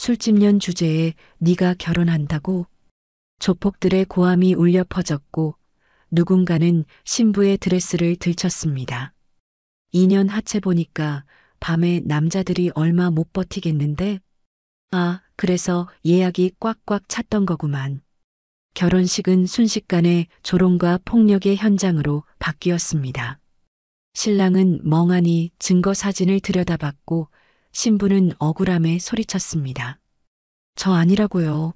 술집년 주제에 네가 결혼한다고? 조폭들의 고함이 울려 퍼졌고 누군가는 신부의 드레스를 들쳤습니다. 2년 하체 보니까 밤에 남자들이 얼마 못 버티겠는데? 아, 그래서 예약이 꽉꽉 찼던 거구만. 결혼식은 순식간에 조롱과 폭력의 현장으로 바뀌었습니다. 신랑은 멍하니 증거 사진을 들여다봤고 신부는 억울함에 소리쳤습니다. 저 아니라고요.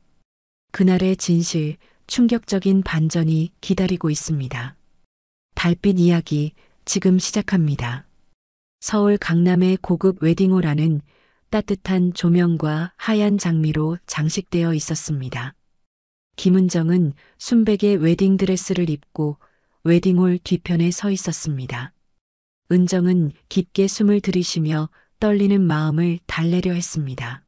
그날의 진실, 충격적인 반전이 기다리고 있습니다. 달빛 이야기 지금 시작합니다. 서울 강남의 고급 웨딩홀안은 따뜻한 조명과 하얀 장미로 장식되어 있었습니다. 김은정은 순백의 웨딩드레스를 입고 웨딩홀 뒤편에 서 있었습니다. 은정은 깊게 숨을 들이쉬며 떨리는 마음을 달래려 했습니다.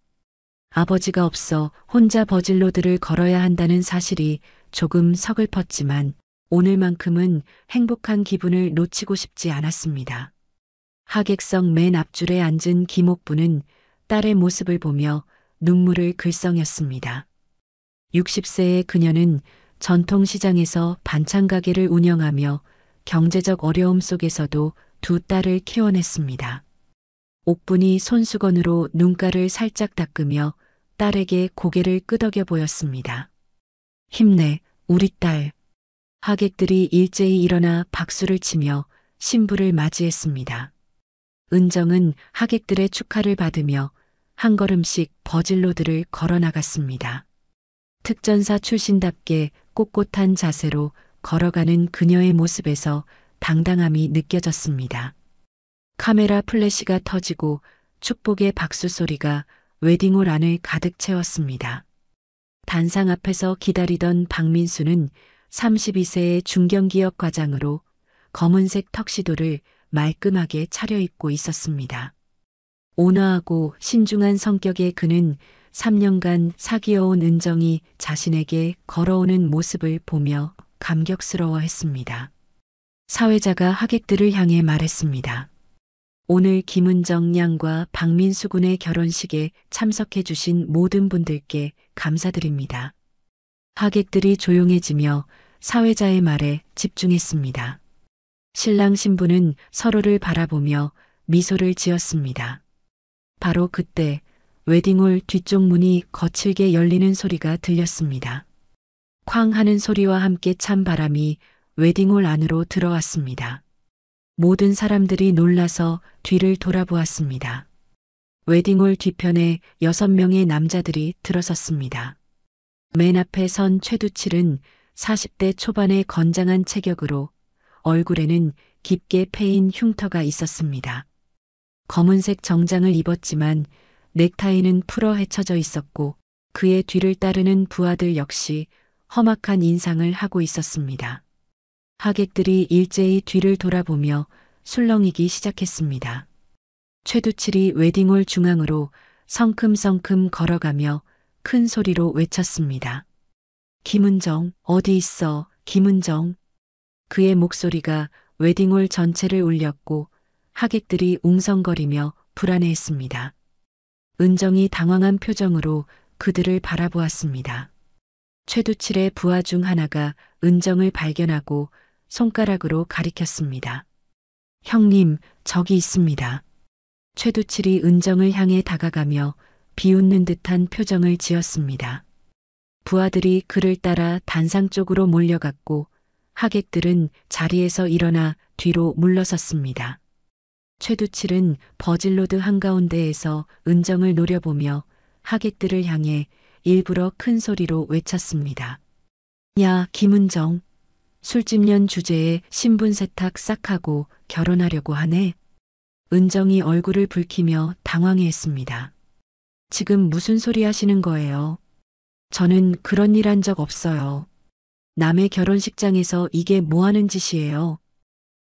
아버지가 없어 혼자 버질로드를 걸어야 한다는 사실이 조금 서글펐지만 오늘만큼은 행복한 기분을 놓치고 싶지 않았습니다. 하객석 맨 앞줄에 앉은 김옥부는 딸의 모습을 보며 눈물을 글썽였습니다. 60세의 그녀는 전통시장에서 반찬 가게를 운영하며 경제적 어려움 속에서도 두 딸을 키워냈습니다. 옥분이 손수건으로 눈가를 살짝 닦으며 딸에게 고개를 끄덕여 보였습니다. 힘내, 우리 딸. 하객들이 일제히 일어나 박수를 치며 신부를 맞이했습니다. 은정은 하객들의 축하를 받으며 한 걸음씩 버질로드를 걸어 나갔습니다. 특전사 출신답게 꼿꼿한 자세로 걸어가는 그녀의 모습에서 당당함이 느껴졌습니다. 카메라 플래시가 터지고 축복의 박수 소리가 웨딩홀 안을 가득 채웠습니다. 단상 앞에서 기다리던 박민수는 32세의 중견기업 과장으로 검은색 턱시도를 말끔하게 차려입고 있었습니다. 온화하고 신중한 성격의 그는 3년간 사귀어온 은정이 자신에게 걸어오는 모습을 보며 감격스러워했습니다. 사회자가 하객들을 향해 말했습니다. 오늘 김은정 양과 박민수 군의 결혼식에 참석해 주신 모든 분들께 감사드립니다. 하객들이 조용해지며 사회자의 말에 집중했습니다. 신랑 신부는 서로를 바라보며 미소를 지었습니다. 바로 그때 웨딩홀 뒤쪽 문이 거칠게 열리는 소리가 들렸습니다. 쾅 하는 소리와 함께 찬 바람이 웨딩홀 안으로 들어왔습니다. 모든 사람들이 놀라서 뒤를 돌아보았습니다. 웨딩홀 뒤편에 6명의 남자들이 들어섰습니다. 맨 앞에 선 최두칠은 40대 초반의 건장한 체격으로 얼굴에는 깊게 패인 흉터가 있었습니다. 검은색 정장을 입었지만 넥타이는 풀어 헤쳐져 있었고 그의 뒤를 따르는 부하들 역시 험악한 인상을 하고 있었습니다. 하객들이 일제히 뒤를 돌아보며 술렁이기 시작했습니다. 최두칠이 웨딩홀 중앙으로 성큼성큼 걸어가며 큰 소리로 외쳤습니다. 김은정, 어디 있어, 김은정. 그의 목소리가 웨딩홀 전체를 울렸고 하객들이 웅성거리며 불안해했습니다. 은정이 당황한 표정으로 그들을 바라보았습니다. 최두칠의 부하 중 하나가 은정을 발견하고 손가락으로 가리켰습니다. 형님, 저기 있습니다. 최두칠이 은정을 향해 다가가며 비웃는 듯한 표정을 지었습니다. 부하들이 그를 따라 단상 쪽으로 몰려갔고 하객들은 자리에서 일어나 뒤로 물러섰습니다. 최두칠은 버질로드 한가운데에서 은정을 노려보며 하객들을 향해 일부러 큰 소리로 외쳤습니다. 야, 김은정. 술집년 주제에 신분 세탁 싹 하고 결혼하려고 하네. 은정이 얼굴을 붉히며 당황해했습니다. 지금 무슨 소리 하시는 거예요? 저는 그런 일 한 적 없어요. 남의 결혼식장에서 이게 뭐 하는 짓이에요?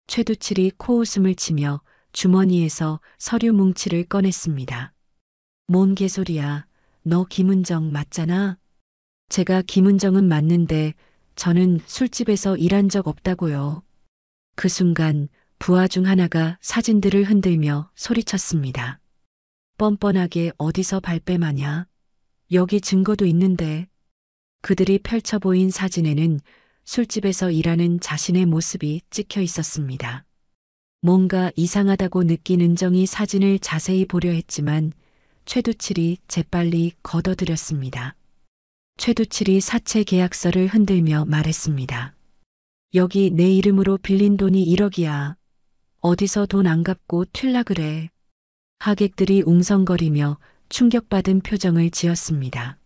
최두칠이 코웃음을 치며 주머니에서 서류 뭉치를 꺼냈습니다. 뭔 개소리야. 너 김은정 맞잖아? 제가 김은정은 맞는데 저는 술집에서 일한 적 없다고요. 그 순간 부하 중 하나가 사진들을 흔들며 소리쳤습니다. 뻔뻔하게 어디서 발뺌하냐? 여기 증거도 있는데. 그들이 펼쳐 보인 사진에는 술집에서 일하는 자신의 모습이 찍혀 있었습니다. 뭔가 이상하다고 느낀 은정이 사진을 자세히 보려 했지만 최두칠이 재빨리 걷어들였습니다. 최두칠이 사채 계약서를 흔들며 말했습니다. 여기 내 이름으로 빌린 돈이 1억이야. 어디서 돈 안 갚고 튈라 그래. 하객들이 웅성거리며 충격받은 표정을 지었습니다.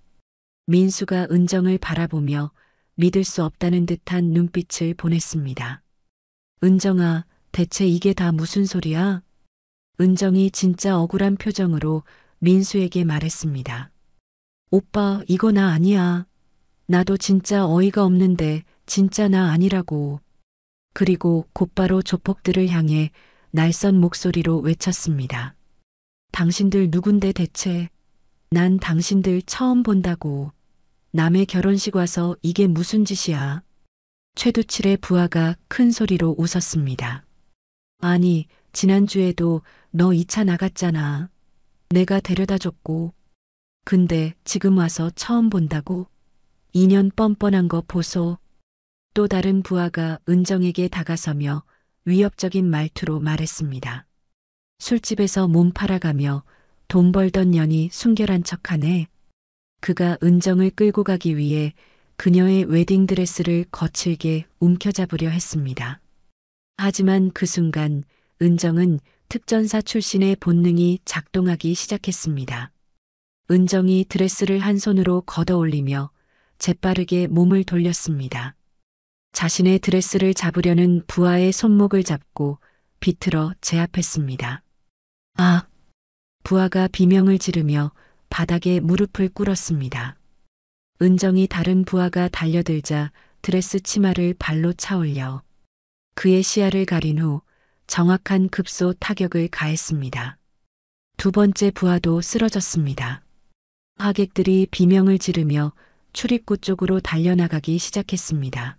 민수가 은정을 바라보며 믿을 수 없다는 듯한 눈빛을 보냈습니다. 은정아, 대체 이게 다 무슨 소리야? 은정이 진짜 억울한 표정으로 민수에게 말했습니다. 오빠, 이거 나 아니야. 나도 진짜 어이가 없는데 진짜 나 아니라고. 그리고 곧바로 조폭들을 향해 날선 목소리로 외쳤습니다. 당신들 누군데 대체? 난 당신들 처음 본다고. 남의 결혼식 와서 이게 무슨 짓이야? 최두칠의 부하가 큰 소리로 웃었습니다. 아니, 지난주에도 너 2차 나갔잖아. 내가 데려다 줬고. 근데 지금 와서 처음 본다고? 2년 뻔뻔한 거 보소. 또 다른 부하가 은정에게 다가서며 위협적인 말투로 말했습니다. 술집에서 몸 팔아가며 돈 벌던 년이 순결한 척하네. 그가 은정을 끌고 가기 위해 그녀의 웨딩드레스를 거칠게 움켜잡으려 했습니다. 하지만 그 순간 은정은 특전사 출신의 본능이 작동하기 시작했습니다. 은정이 드레스를 한 손으로 걷어올리며 재빠르게 몸을 돌렸습니다. 자신의 드레스를 잡으려는 부하의 손목을 잡고 비틀어 제압했습니다. 아! 부하가 비명을 지르며 바닥에 무릎을 꿇었습니다. 은정이 다른 부하가 달려들자 드레스 치마를 발로 차올려 그의 시야를 가린 후 정확한 급소 타격을 가했습니다. 두 번째 부하도 쓰러졌습니다. 하객들이 비명을 지르며 출입구 쪽으로 달려나가기 시작했습니다.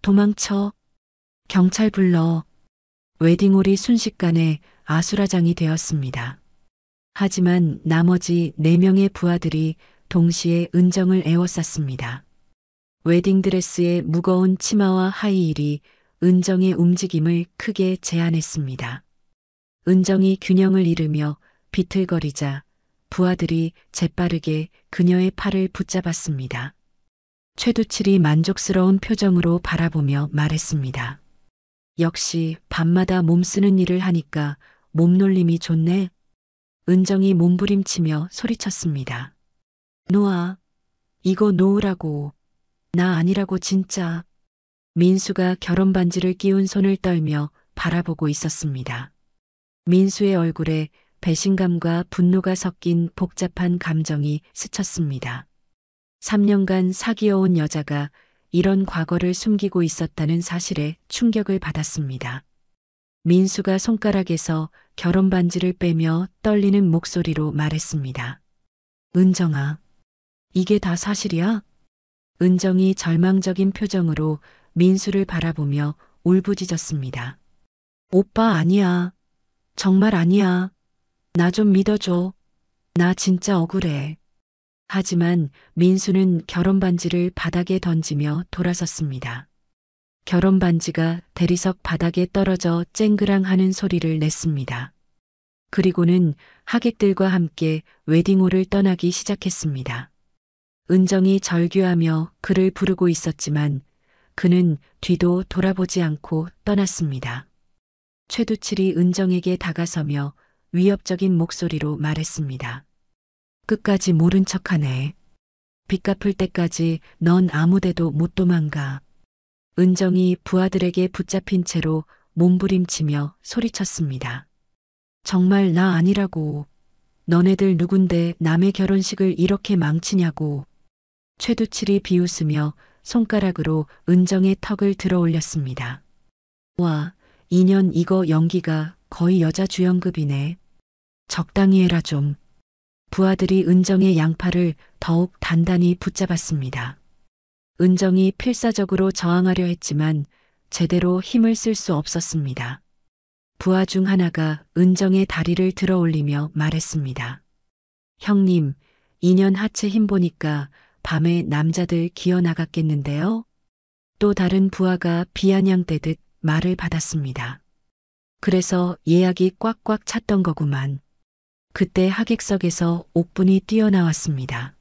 도망쳐. 경찰 불러. 웨딩홀이 순식간에 아수라장이 되었습니다. 하지만 나머지 4명의 부하들이 동시에 은정을 에워쌌습니다. 웨딩드레스의 무거운 치마와 하이힐이 은정의 움직임을 크게 제한했습니다. 은정이 균형을 잃으며 비틀거리자 부하들이 재빠르게 그녀의 팔을 붙잡았습니다. 최두칠이 만족스러운 표정으로 바라보며 말했습니다. 역시 밤마다 몸쓰는 일을 하니까 몸놀림이 좋네. 은정이 몸부림치며 소리쳤습니다. 놓아. 이거 놓으라고. 나 아니라고 진짜. 민수가 결혼 반지를 끼운 손을 떨며 바라보고 있었습니다. 민수의 얼굴에 배신감과 분노가 섞인 복잡한 감정이 스쳤습니다. 3년간 사귀어온 여자가 이런 과거를 숨기고 있었다는 사실에 충격을 받았습니다. 민수가 손가락에서 결혼 반지를 빼며 떨리는 목소리로 말했습니다. 은정아, 이게 다 사실이야? 은정이 절망적인 표정으로 민수를 바라보며 울부짖었습니다. 오빠 아니야. 정말 아니야. 나 좀 믿어줘. 나 진짜 억울해. 하지만 민수는 결혼 반지를 바닥에 던지며 돌아섰습니다. 결혼 반지가 대리석 바닥에 떨어져 쨍그랑 하는 소리를 냈습니다. 그리고는 하객들과 함께 웨딩홀을 떠나기 시작했습니다. 은정이 절규하며 그를 부르고 있었지만 그는 뒤도 돌아보지 않고 떠났습니다. 최두칠이 은정에게 다가서며 위협적인 목소리로 말했습니다. 끝까지 모른 척하네. 빚 갚을 때까지 넌 아무데도 못 도망가. 은정이 부하들에게 붙잡힌 채로 몸부림치며 소리쳤습니다. 정말 나 아니라고. 너네들 누군데 남의 결혼식을 이렇게 망치냐고. 최두칠이 비웃으며 손가락으로 은정의 턱을 들어 올렸습니다. 와, 2년 이거 연기가 거의 여자 주연급이네. 적당히 해라 좀. 부하들이 은정의 양팔을 더욱 단단히 붙잡았습니다. 은정이 필사적으로 저항하려 했지만 제대로 힘을 쓸 수 없었습니다. 부하 중 하나가 은정의 다리를 들어 올리며 말했습니다. 형님, 2년 하체 힘 보니까 밤에 남자들 기어 나갔겠는데요? 또 다른 부하가 비아냥대듯 말을 받았습니다. 그래서 예약이 꽉꽉 찼던 거구만. 그때 하객석에서 옥분이 뛰어나왔습니다.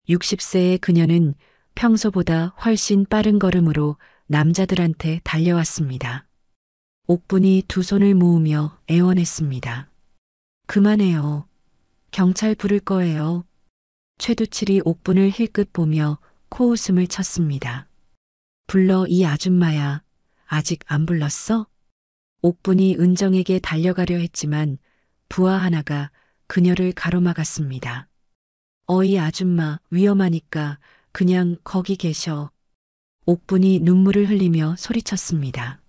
60세의 그녀는 평소보다 훨씬 빠른 걸음으로 남자들한테 달려왔습니다. 옥분이 두 손을 모으며 애원했습니다. 그만해요. 경찰 부를 거예요. 최두칠이 옥분을 힐끗 보며 코웃음을 쳤습니다. 불러 이 아줌마야. 아직 안 불렀어? 옥분이 은정에게 달려가려 했지만 부하 하나가 그녀를 가로막았습니다. 어이 아줌마 위험하니까 그냥 거기 계셔. 옥분이 눈물을 흘리며 소리쳤습니다.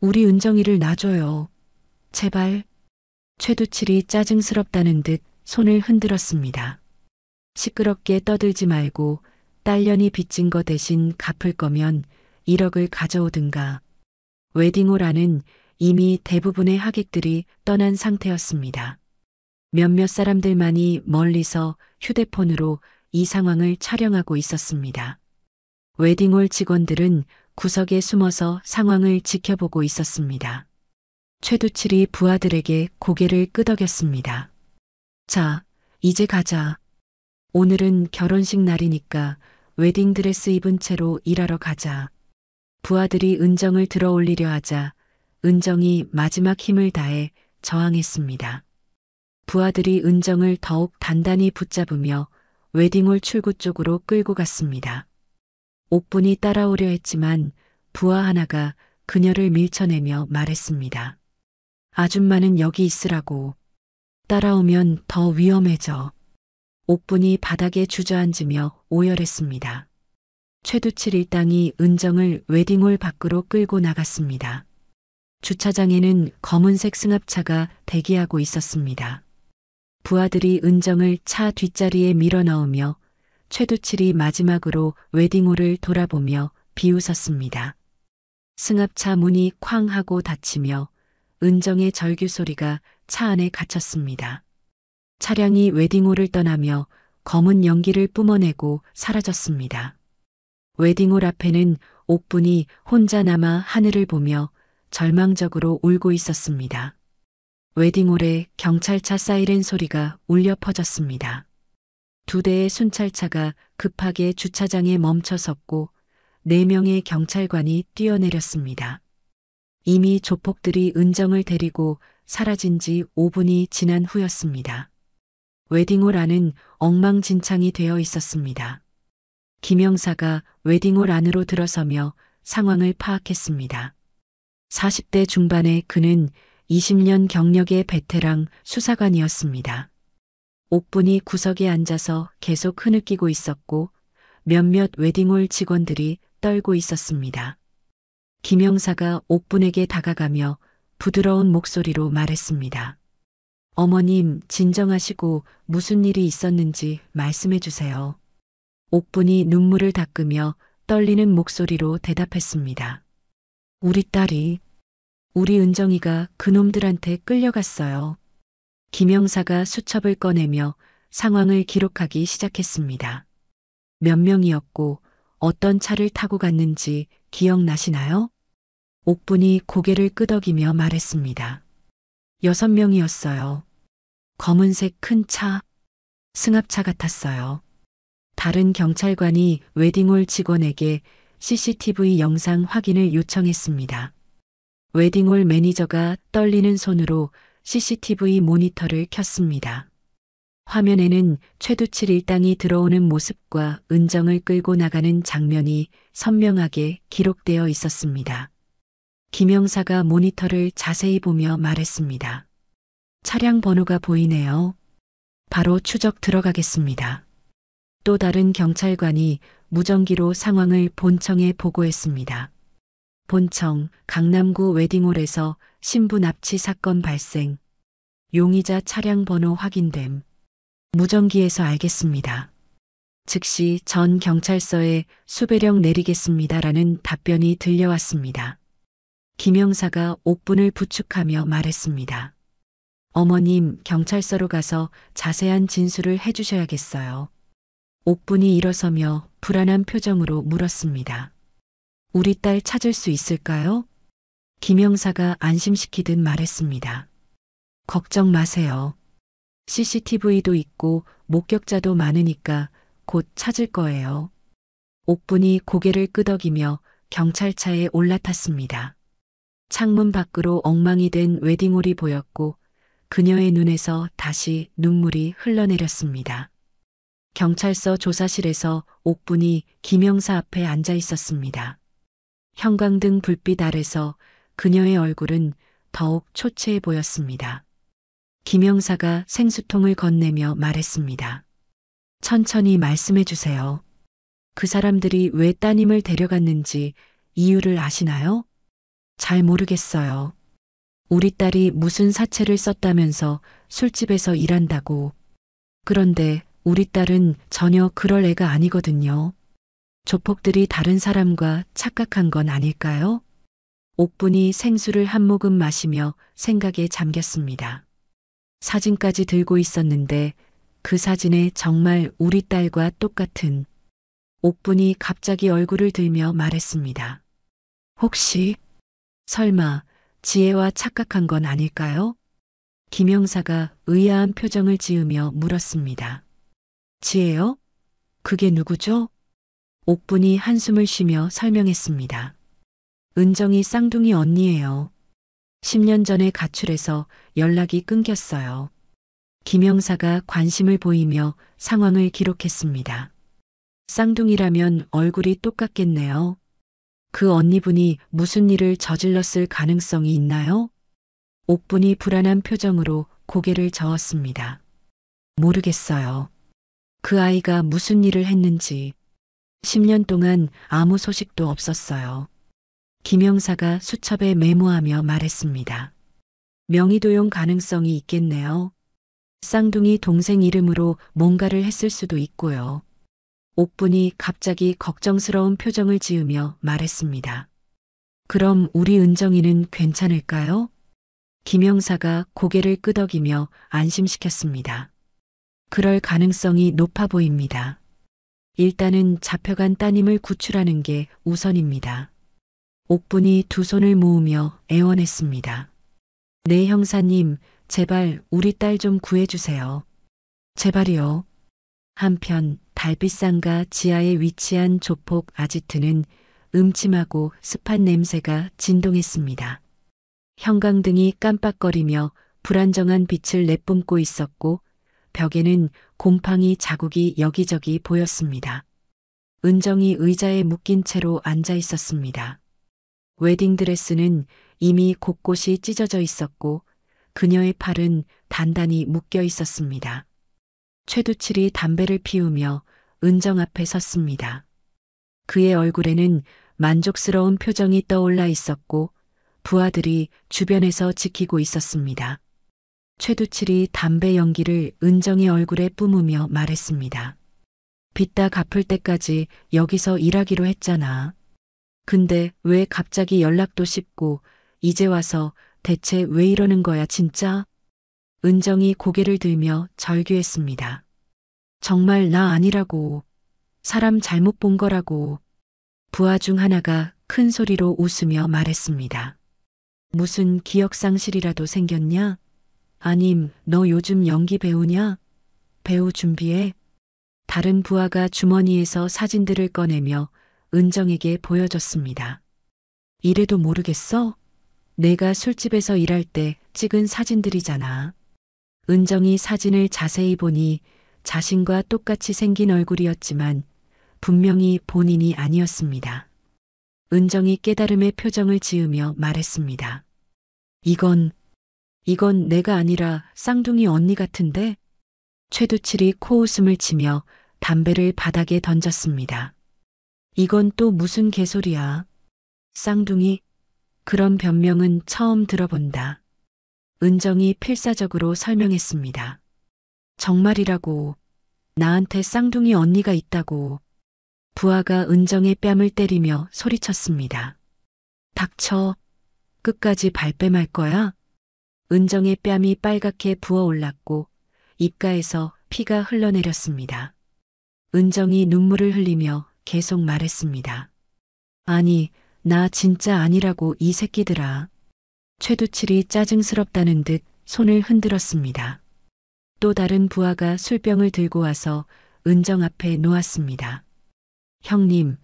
우리 은정이를 놔줘요. 제발. 최두칠이 짜증스럽다는 듯 손을 흔들었습니다. 시끄럽게 떠들지 말고 딸년이 빚진 거 대신 갚을 거면 1억을 가져오든가. 웨딩홀 안은 이미 대부분의 하객들이 떠난 상태였습니다. 몇몇 사람들만이 멀리서 휴대폰으로 이 상황을 촬영하고 있었습니다. 웨딩홀 직원들은 구석에 숨어서 상황을 지켜보고 있었습니다. 최두칠이 부하들에게 고개를 끄덕였습니다. 자, 이제 가자. 오늘은 결혼식 날이니까 웨딩드레스 입은 채로 일하러 가자. 부하들이 은정을 들어 올리려 하자 은정이 마지막 힘을 다해 저항했습니다. 부하들이 은정을 더욱 단단히 붙잡으며 웨딩홀 출구 쪽으로 끌고 갔습니다. 옥분이 따라오려 했지만 부하 하나가 그녀를 밀쳐내며 말했습니다. 아줌마는 여기 있으라고. 따라오면 더 위험해져. 옥분이 바닥에 주저앉으며 오열했습니다. 최두칠 일당이 은정을 웨딩홀 밖으로 끌고 나갔습니다. 주차장에는 검은색 승합차가 대기하고 있었습니다. 부하들이 은정을 차 뒷자리에 밀어넣으며 최두칠이 마지막으로 웨딩홀을 돌아보며 비웃었습니다. 승합차 문이 쾅 하고 닫히며 은정의 절규 소리가 차 안에 갇혔습니다. 차량이 웨딩홀을 떠나며 검은 연기를 뿜어내고 사라졌습니다. 웨딩홀 앞에는 옥분이 혼자 남아 하늘을 보며 절망적으로 울고 있었습니다. 웨딩홀에 경찰차 사이렌 소리가 울려 퍼졌습니다. 2대의 순찰차가 급하게 주차장에 멈춰섰고 4명의 경찰관이 뛰어내렸습니다. 이미 조폭들이 은정을 데리고 사라진 지 5분이 지난 후였습니다. 웨딩홀 안은 엉망진창이 되어 있었습니다. 김 형사가 웨딩홀 안으로 들어서며 상황을 파악했습니다. 40대 중반의 그는 20년 경력의 베테랑 수사관이었습니다. 옥분이 구석에 앉아서 계속 흐느끼고 있었고 몇몇 웨딩홀 직원들이 떨고 있었습니다. 김 형사가 옥분에게 다가가며 부드러운 목소리로 말했습니다. 어머님, 진정하시고 무슨 일이 있었는지 말씀해 주세요. 옥분이 눈물을 닦으며 떨리는 목소리로 대답했습니다. 우리 딸이, 우리 은정이가 그놈들한테 끌려갔어요. 김 형사가 수첩을 꺼내며 상황을 기록하기 시작했습니다. 몇 명이었고 어떤 차를 타고 갔는지 기억나시나요? 옥분이 고개를 끄덕이며 말했습니다. 6명이었어요. 검은색 큰 차, 승합차 같았어요. 다른 경찰관이 웨딩홀 직원에게 CCTV 영상 확인을 요청했습니다. 웨딩홀 매니저가 떨리는 손으로 CCTV 모니터를 켰습니다. 화면에는 최두칠 일당이 들어오는 모습과 은정을 끌고 나가는 장면이 선명하게 기록되어 있었습니다. 김 형사가 모니터를 자세히 보며 말했습니다. 차량 번호가 보이네요. 바로 추적 들어가겠습니다. 또 다른 경찰관이 무전기로 상황을 본청에 보고했습니다. 본청, 강남구 웨딩홀에서 신부 납치 사건 발생. 용의자 차량 번호 확인됨. 무전기에서 알겠습니다. 즉시 전 경찰서에 수배령 내리겠습니다라는 답변이 들려왔습니다. 김 형사가 옥분을 부축하며 말했습니다. 어머님, 경찰서로 가서 자세한 진술을 해주셔야겠어요. 옥분이 일어서며 불안한 표정으로 물었습니다. 우리 딸 찾을 수 있을까요? 김영사가 안심시키듯 말했습니다. 걱정 마세요. CCTV도 있고 목격자도 많으니까 곧 찾을 거예요. 옥분이 고개를 끄덕이며 경찰차에 올라탔습니다. 창문 밖으로 엉망이 된 웨딩홀이 보였고 그녀의 눈에서 다시 눈물이 흘러내렸습니다. 경찰서 조사실에서 옥분이 김영사 앞에 앉아 있었습니다. 형광등 불빛 아래서 그녀의 얼굴은 더욱 초췌해 보였습니다. 김영사가 생수통을 건네며 말했습니다. 천천히 말씀해 주세요. 그 사람들이 왜 따님을 데려갔는지 이유를 아시나요? 잘 모르겠어요. 우리 딸이 무슨 사채를 썼다면서 술집에서 일한다고. 그런데 우리 딸은 전혀 그럴 애가 아니거든요. 조폭들이 다른 사람과 착각한 건 아닐까요? 옥분이 생수를 한 모금 마시며 생각에 잠겼습니다. 사진까지 들고 있었는데 그 사진에 정말 우리 딸과 똑같은. 옥분이 갑자기 얼굴을 들며 말했습니다. 혹시 설마 지혜와 착각한 건 아닐까요? 김영사가 의아한 표정을 지으며 물었습니다. 지혜요? 그게 누구죠? 옥분이 한숨을 쉬며 설명했습니다. 은정이 쌍둥이 언니예요. 10년 전에 가출해서 연락이 끊겼어요. 김영사가 관심을 보이며 상황을 기록했습니다. 쌍둥이라면 얼굴이 똑같겠네요. 그 언니분이 무슨 일을 저질렀을 가능성이 있나요? 옥분이 불안한 표정으로 고개를 저었습니다. 모르겠어요. 그 아이가 무슨 일을 했는지 10년 동안 아무 소식도 없었어요. 김영사가 수첩에 메모하며 말했습니다. 명의도용 가능성이 있겠네요. 쌍둥이 동생 이름으로 뭔가를 했을 수도 있고요. 옥분이 갑자기 걱정스러운 표정을 지으며 말했습니다. 그럼 우리 은정이는 괜찮을까요? 김영사가 고개를 끄덕이며 안심시켰습니다. 그럴 가능성이 높아 보입니다. 일단은 잡혀간 따님을 구출하는 게 우선입니다. 옥분이 두 손을 모으며 애원했습니다. 네, 형사님, 제발 우리 딸 좀 구해주세요. 제발이요. 한편 달빛상가 지하에 위치한 조폭 아지트는 음침하고 습한 냄새가 진동했습니다. 형광등이 깜빡거리며 불안정한 빛을 내뿜고 있었고 벽에는 곰팡이 자국이 여기저기 보였습니다. 은정이 의자에 묶인 채로 앉아 있었습니다. 웨딩드레스는 이미 곳곳이 찢어져 있었고 그녀의 팔은 단단히 묶여 있었습니다. 최두칠이 담배를 피우며 은정 앞에 섰습니다. 그의 얼굴에는 만족스러운 표정이 떠올라 있었고 부하들이 주변에서 지키고 있었습니다. 최두칠이 담배 연기를 은정의 얼굴에 뿜으며 말했습니다. 빚다 갚을 때까지 여기서 일하기로 했잖아. 근데 왜 갑자기 연락도 씹고 이제 와서 대체 왜 이러는 거야 진짜? 은정이 고개를 들며 절규했습니다. 정말 나 아니라고. 사람 잘못 본 거라고. 부하 중 하나가 큰 소리로 웃으며 말했습니다. 무슨 기억상실이라도 생겼냐? 아님 너 요즘 연기 배우냐? 배우 준비해? 다른 부하가 주머니에서 사진들을 꺼내며 은정에게 보여줬습니다. 이래도 모르겠어? 내가 술집에서 일할 때 찍은 사진들이잖아. 은정이 사진을 자세히 보니 자신과 똑같이 생긴 얼굴이었지만 분명히 본인이 아니었습니다. 은정이 깨달음의 표정을 지으며 말했습니다. 이건 내가 아니라 쌍둥이 언니 같은데? 최두칠이 코웃음을 치며 담배를 바닥에 던졌습니다. 이건 또 무슨 개소리야. 쌍둥이? 그런 변명은 처음 들어본다. 은정이 필사적으로 설명했습니다. 정말이라고. 나한테 쌍둥이 언니가 있다고. 부하가 은정의 뺨을 때리며 소리쳤습니다. 닥쳐. 끝까지 발뺌할 거야? 은정의 뺨이 빨갛게 부어올랐고 입가에서 피가 흘러내렸습니다. 은정이 눈물을 흘리며 계속 말했습니다. 아니, 나 진짜 아니라고 이 새끼들아. 최두칠이 짜증스럽다는 듯 손을 흔들었습니다. 또 다른 부하가 술병을 들고 와서 은정 앞에 놓았습니다. 형님,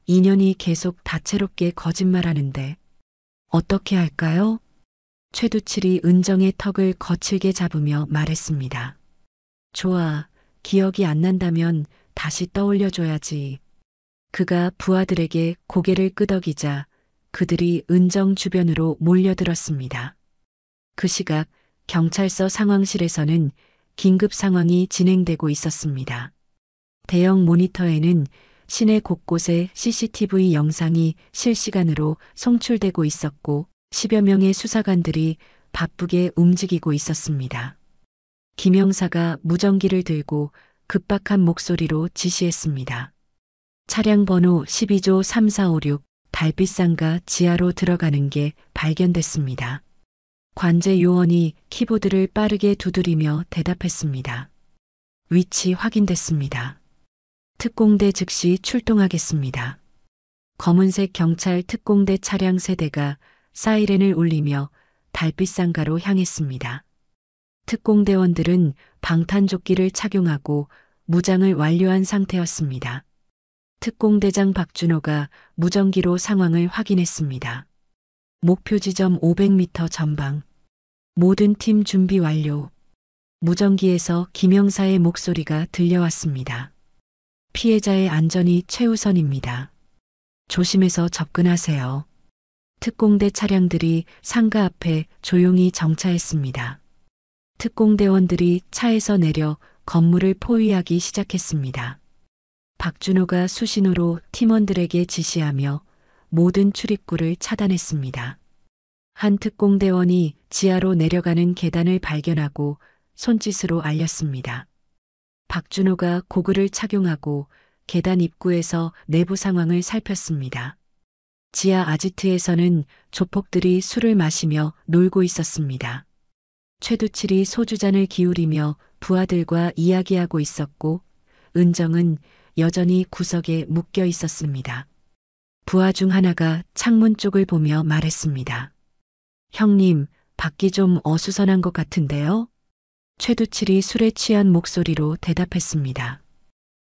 인연이 계속 다채롭게 거짓말하는데 어떻게 할까요? 최두칠이 은정의 턱을 거칠게 잡으며 말했습니다. 좋아, 기억이 안 난다면 다시 떠올려줘야지. 그가 부하들에게 고개를 끄덕이자 그들이 은정 주변으로 몰려들었습니다. 그 시각 경찰서 상황실에서는 긴급 상황이 진행되고 있었습니다. 대형 모니터에는 시내 곳곳에 CCTV 영상이 실시간으로 송출되고 있었고 10여 명의 수사관들이 바쁘게 움직이고 있었습니다. 김 형사가 무전기를 들고 급박한 목소리로 지시했습니다. 차량 번호 12조 3456 달빛상가 지하로 들어가는 게 발견됐습니다. 관제 요원이 키보드를 빠르게 두드리며 대답했습니다. 위치 확인됐습니다. 특공대 즉시 출동하겠습니다. 검은색 경찰 특공대 차량 세대가 사이렌을 울리며 달빛상가로 향했습니다. 특공대원들은 방탄조끼를 착용하고 무장을 완료한 상태였습니다. 특공대장 박준호가 무전기로 상황을 확인했습니다. 목표 지점 500m 전방. 모든 팀 준비 완료. 무전기에서 김 형사의 목소리가 들려왔습니다. 피해자의 안전이 최우선입니다. 조심해서 접근하세요. 특공대 차량들이 상가 앞에 조용히 정차했습니다. 특공대원들이 차에서 내려 건물을 포위하기 시작했습니다. 박준호가 수신호로 팀원들에게 지시하며 모든 출입구를 차단했습니다. 한 특공대원이 지하로 내려가는 계단을 발견하고 손짓으로 알렸습니다. 박준호가 고글을 착용하고 계단 입구에서 내부 상황을 살폈습니다. 지하 아지트에서는 조폭들이 술을 마시며 놀고 있었습니다. 최두칠이 소주잔을 기울이며 부하들과 이야기하고 있었고 은정은 여전히 구석에 묶여 있었습니다. 부하 중 하나가 창문 쪽을 보며 말했습니다. 형님, 밖이 좀 어수선한 것 같은데요? 최두칠이 술에 취한 목소리로 대답했습니다.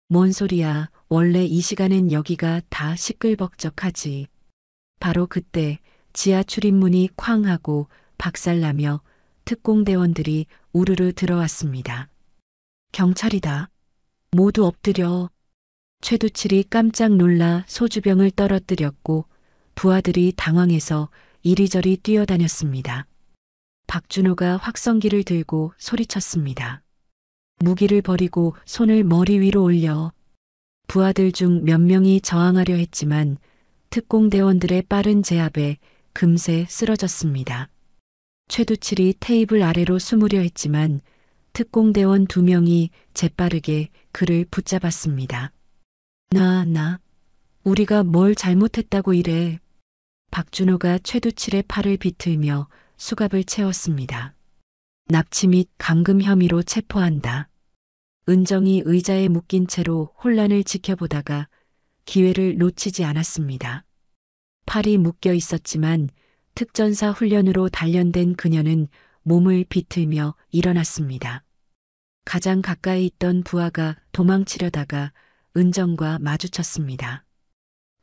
뭔 소리야, 원래 이 시간엔 여기가 다 시끌벅적하지. 바로 그때 지하 출입문이 쾅 하고 박살나며 특공대원들이 우르르 들어왔습니다. 경찰이다. 모두 엎드려. 최두칠이 깜짝 놀라 소주병을 떨어뜨렸고 부하들이 당황해서 이리저리 뛰어다녔습니다. 박준호가 확성기를 들고 소리쳤습니다. 무기를 버리고 손을 머리 위로 올려. 부하들 중 몇 명이 저항하려 했지만 특공대원들의 빠른 제압에 금세 쓰러졌습니다. 최두칠이 테이블 아래로 숨으려 했지만 특공대원 2명이 재빠르게 그를 붙잡았습니다. 우리가 뭘 잘못했다고 이래. 박준호가 최두칠의 팔을 비틀며 수갑을 채웠습니다. 납치 및 감금 혐의로 체포한다. 은정이 의자에 묶인 채로 혼란을 지켜보다가 기회를 놓치지 않았습니다. 팔이 묶여 있었지만 특전사 훈련으로 단련된 그녀는 몸을 비틀며 일어났습니다. 가장 가까이 있던 부하가 도망치려다가 은정과 마주쳤습니다.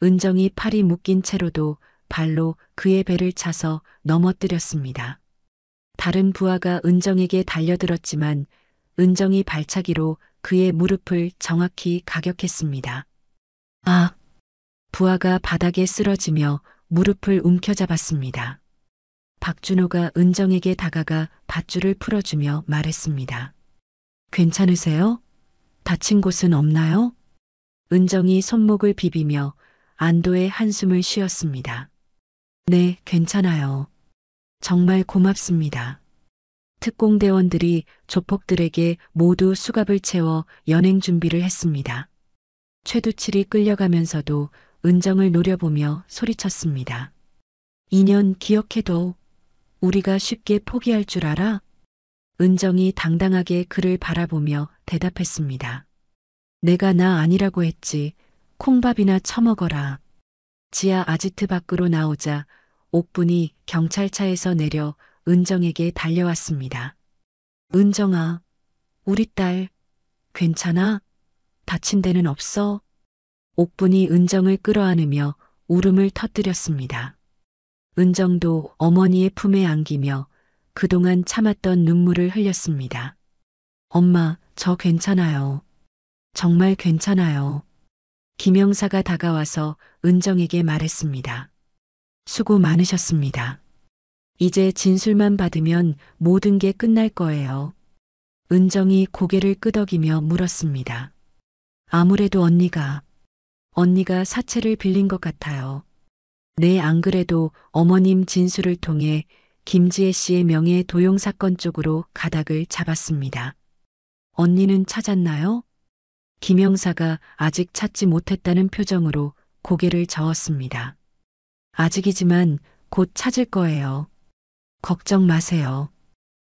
은정이 팔이 묶인 채로도 발로 그의 배를 차서 넘어뜨렸습니다. 다른 부하가 은정에게 달려들었지만 은정이 발차기로 그의 무릎을 정확히 가격했습니다. 부하가 바닥에 쓰러지며 무릎을 움켜잡았습니다. 박준호가 은정에게 다가가 밧줄을 풀어주며 말했습니다. 괜찮으세요? 다친 곳은 없나요? 은정이 손목을 비비며 안도의 한숨을 쉬었습니다. 네, 괜찮아요. 정말 고맙습니다. 특공대원들이 조폭들에게 모두 수갑을 채워 연행 준비를 했습니다. 최두칠이 끌려가면서도 은정을 노려보며 소리쳤습니다. 2년 기억해도 우리가 쉽게 포기할 줄 알아? 은정이 당당하게 그를 바라보며 대답했습니다. 내가 나 아니라고 했지. 콩밥이나 처먹어라. 지하 아지트 밖으로 나오자 옥분이 경찰차에서 내려 은정에게 달려왔습니다. 은정아, 우리 딸, 괜찮아? 다친 데는 없어? 옥분이 은정을 끌어안으며 울음을 터뜨렸습니다. 은정도 어머니의 품에 안기며 그동안 참았던 눈물을 흘렸습니다. 엄마, 저 괜찮아요. 정말 괜찮아요. 김영사가 다가와서 은정에게 말했습니다. 수고 많으셨습니다. 이제 진술만 받으면 모든 게 끝날 거예요. 은정이 고개를 끄덕이며 물었습니다. 아무래도 언니가 사채를 빌린 것 같아요. 네, 안 그래도 어머님 진술을 통해 김지혜 씨의 명예 도용 사건 쪽으로 가닥을 잡았습니다. 언니는 찾았나요? 김영사가 아직 찾지 못했다는 표정으로 고개를 저었습니다. 아직이지만 곧 찾을 거예요. 걱정 마세요.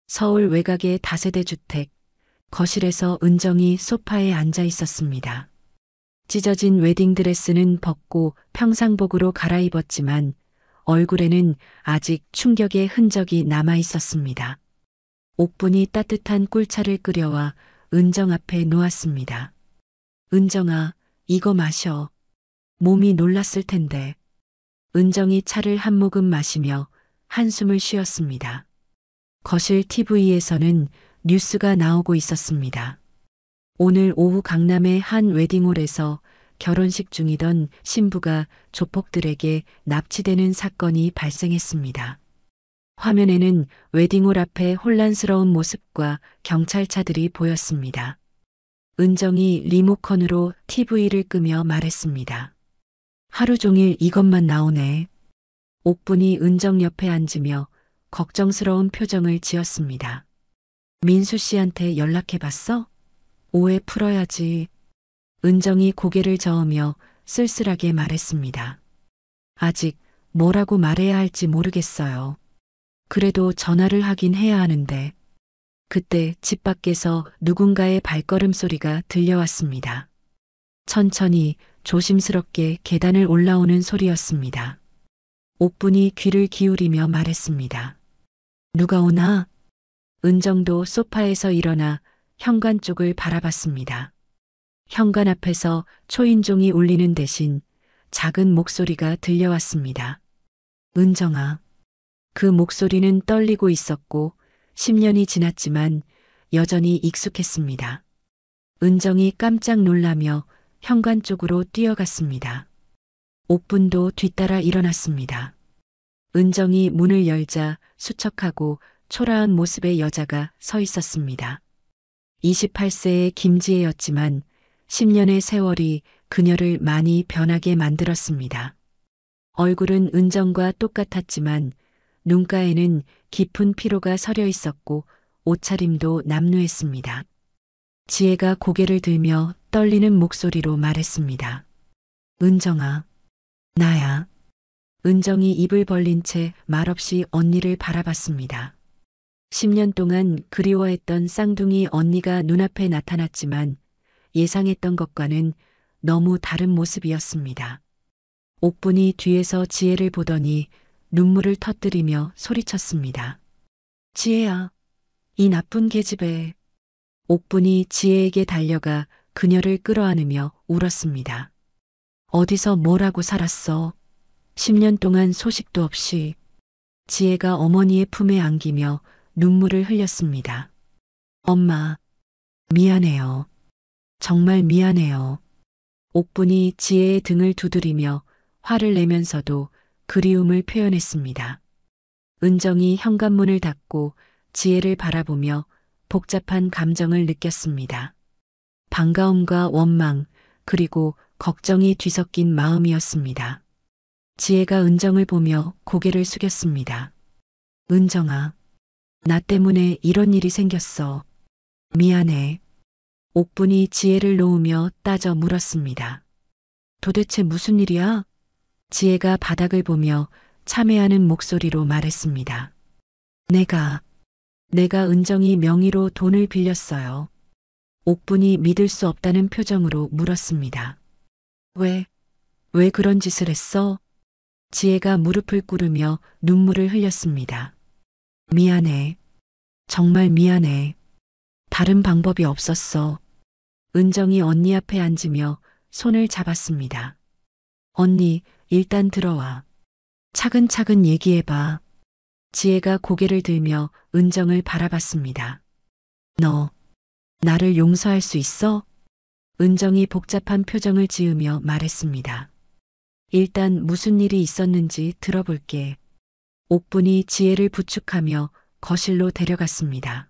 서울 외곽의 다세대 주택, 거실에서 은정이 소파에 앉아 있었습니다. 찢어진 웨딩드레스는 벗고 평상복으로 갈아입었지만 얼굴에는 아직 충격의 흔적이 남아 있었습니다. 옥분이 따뜻한 꿀차를 끓여와 은정 앞에 놓았습니다. 은정아, 이거 마셔. 몸이 놀랐을 텐데. 은정이 차를 한 모금 마시며 한숨을 쉬었습니다. 거실 TV에서는 뉴스가 나오고 있었습니다. 오늘 오후 강남의 한 웨딩홀에서 결혼식 중이던 신부가 조폭들에게 납치되는 사건이 발생했습니다. 화면에는 웨딩홀 앞에 혼란스러운 모습과 경찰차들이 보였습니다. 은정이 리모컨으로 TV를 끄며 말했습니다. 하루 종일 이것만 나오네. 옥분이 은정 옆에 앉으며 걱정스러운 표정을 지었습니다. 민수 씨한테 연락해봤어? 오해 풀어야지. 은정이 고개를 저으며 쓸쓸하게 말했습니다. 아직 뭐라고 말해야 할지 모르겠어요. 그래도 전화를 하긴 해야 하는데. 그때 집 밖에서 누군가의 발걸음 소리가 들려왔습니다. 천천히 조심스럽게 계단을 올라오는 소리였습니다. 옥분이 귀를 기울이며 말했습니다. 누가 오나? 은정도 소파에서 일어나 현관 쪽을 바라봤습니다. 현관 앞에서 초인종이 울리는 대신 작은 목소리가 들려왔습니다. 은정아. 그 목소리는 떨리고 있었고 10년이 지났지만 여전히 익숙했습니다. 은정이 깜짝 놀라며 현관 쪽으로 뛰어갔습니다. 옥분도 뒤따라 일어났습니다. 은정이 문을 열자 수척하고 초라한 모습의 여자가 서 있었습니다. 28세의 김지혜였지만 10년의 세월이 그녀를 많이 변하게 만들었습니다. 얼굴은 은정과 똑같았지만 눈가에는 깊은 피로가 서려 있었고 옷차림도 남루했습니다. 지혜가 고개를 들며 떨리는 목소리로 말했습니다. 은정아, 나야. 은정이 입을 벌린 채 말없이 언니를 바라봤습니다. 10년 동안 그리워했던 쌍둥이 언니가 눈앞에 나타났지만 예상했던 것과는 너무 다른 모습이었습니다. 옥분이 뒤에서 지혜를 보더니 눈물을 터뜨리며 소리쳤습니다. 지혜야, 이 나쁜 계집애. 옥분이 지혜에게 달려가 그녀를 끌어안으며 울었습니다. 어디서 뭐라고 살았어? 10년 동안 소식도 없이. 지혜가 어머니의 품에 안기며 눈물을 흘렸습니다. 엄마, 미안해요. 정말 미안해요. 옥분이 지혜의 등을 두드리며 화를 내면서도 그리움을 표현했습니다. 은정이 현관문을 닫고 지혜를 바라보며 복잡한 감정을 느꼈습니다. 반가움과 원망, 그리고 걱정이 뒤섞인 마음이었습니다. 지혜가 은정을 보며 고개를 숙였습니다. 은정아, 나 때문에 이런 일이 생겼어. 미안해. 옥분이 지혜를 놓으며 따져 물었습니다. 도대체 무슨 일이야? 지혜가 바닥을 보며 참회하는 목소리로 말했습니다. 내가 은정이 명의로 돈을 빌렸어요. 옥분이 믿을 수 없다는 표정으로 물었습니다. 왜 그런 짓을 했어? 지혜가 무릎을 꿇으며 눈물을 흘렸습니다. 미안해. 정말 미안해. 다른 방법이 없었어. 은정이 언니 앞에 앉으며 손을 잡았습니다. 언니, 일단 들어와. 차근차근 얘기해봐. 지혜가 고개를 들며 은정을 바라봤습니다. 너, 나를 용서할 수 있어? 은정이 복잡한 표정을 지으며 말했습니다. 일단 무슨 일이 있었는지 들어볼게. 옥분이 지혜를 부축하며 거실로 데려갔습니다.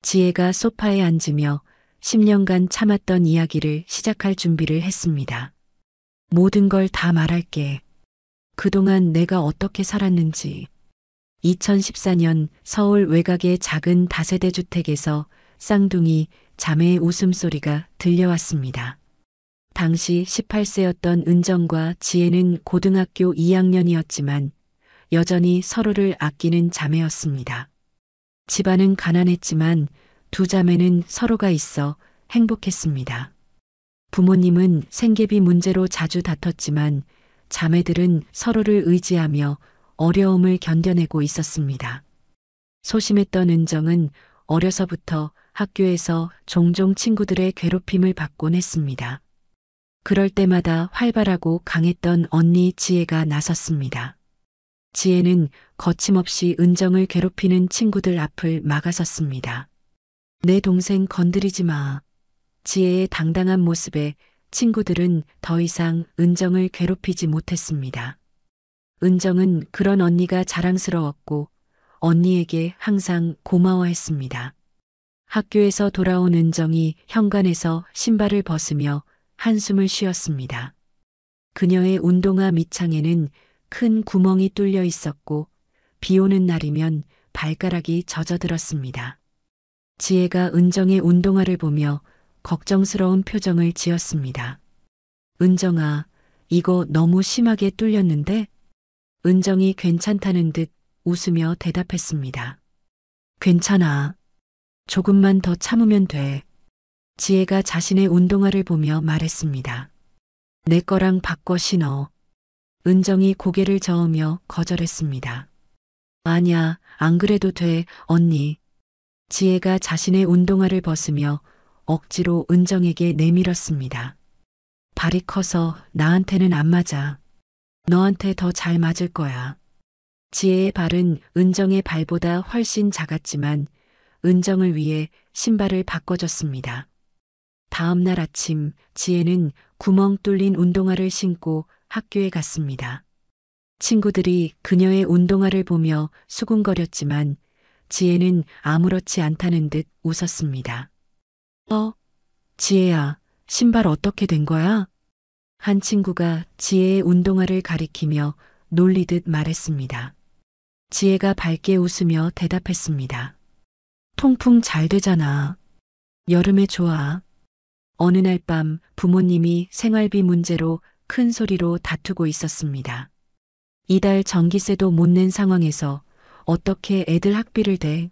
지혜가 소파에 앉으며 10년간 참았던 이야기를 시작할 준비를 했습니다. 모든 걸 다 말할게. 그동안 내가 어떻게 살았는지. 2014년 서울 외곽의 작은 다세대 주택에서 쌍둥이 자매의 웃음소리가 들려왔습니다. 당시 18세였던 은정과 지혜는 고등학교 2학년이었지만 여전히 서로를 아끼는 자매였습니다. 집안은 가난했지만 두 자매는 서로가 있어 행복했습니다. 부모님은 생계비 문제로 자주 다퉜지만 자매들은 서로를 의지하며 어려움을 견뎌내고 있었습니다. 소심했던 은정은 어려서부터 학교에서 종종 친구들의 괴롭힘을 받곤 했습니다. 그럴 때마다 활발하고 강했던 언니 지혜가 나섰습니다. 지혜는 거침없이 은정을 괴롭히는 친구들 앞을 막아섰습니다. 내 동생 건드리지 마. 지혜의 당당한 모습에 친구들은 더 이상 은정을 괴롭히지 못했습니다. 은정은 그런 언니가 자랑스러웠고 언니에게 항상 고마워했습니다. 학교에서 돌아온 은정이 현관에서 신발을 벗으며 한숨을 쉬었습니다. 그녀의 운동화 밑창에는 큰 구멍이 뚫려 있었고 비 오는 날이면 발가락이 젖어들었습니다. 지혜가 은정의 운동화를 보며 걱정스러운 표정을 지었습니다. 은정아, 이거 너무 심하게 뚫렸는데? 은정이 괜찮다는 듯 웃으며 대답했습니다. 괜찮아. 조금만 더 참으면 돼. 지혜가 자신의 운동화를 보며 말했습니다. 내 거랑 바꿔 신어. 은정이 고개를 저으며 거절했습니다. 아냐, 안 그래도 돼, 언니. 지혜가 자신의 운동화를 벗으며 억지로 은정에게 내밀었습니다. 발이 커서 나한테는 안 맞아. 너한테 더 잘 맞을 거야. 지혜의 발은 은정의 발보다 훨씬 작았지만 은정을 위해 신발을 바꿔줬습니다. 다음 날 아침 지혜는 구멍 뚫린 운동화를 신고 학교에 갔습니다. 친구들이 그녀의 운동화를 보며 수군거렸지만 지혜는 아무렇지 않다는 듯 웃었습니다. 지혜야, 신발 어떻게 된 거야? 한 친구가 지혜의 운동화를 가리키며 놀리듯 말했습니다. 지혜가 밝게 웃으며 대답했습니다. 통풍 잘 되잖아. 여름에 좋아. 어느 날 밤 부모님이 생활비 문제로 큰 소리로 다투고 있었습니다. 이달 전기세도 못 낸 상황에서 어떻게 애들 학비를 대?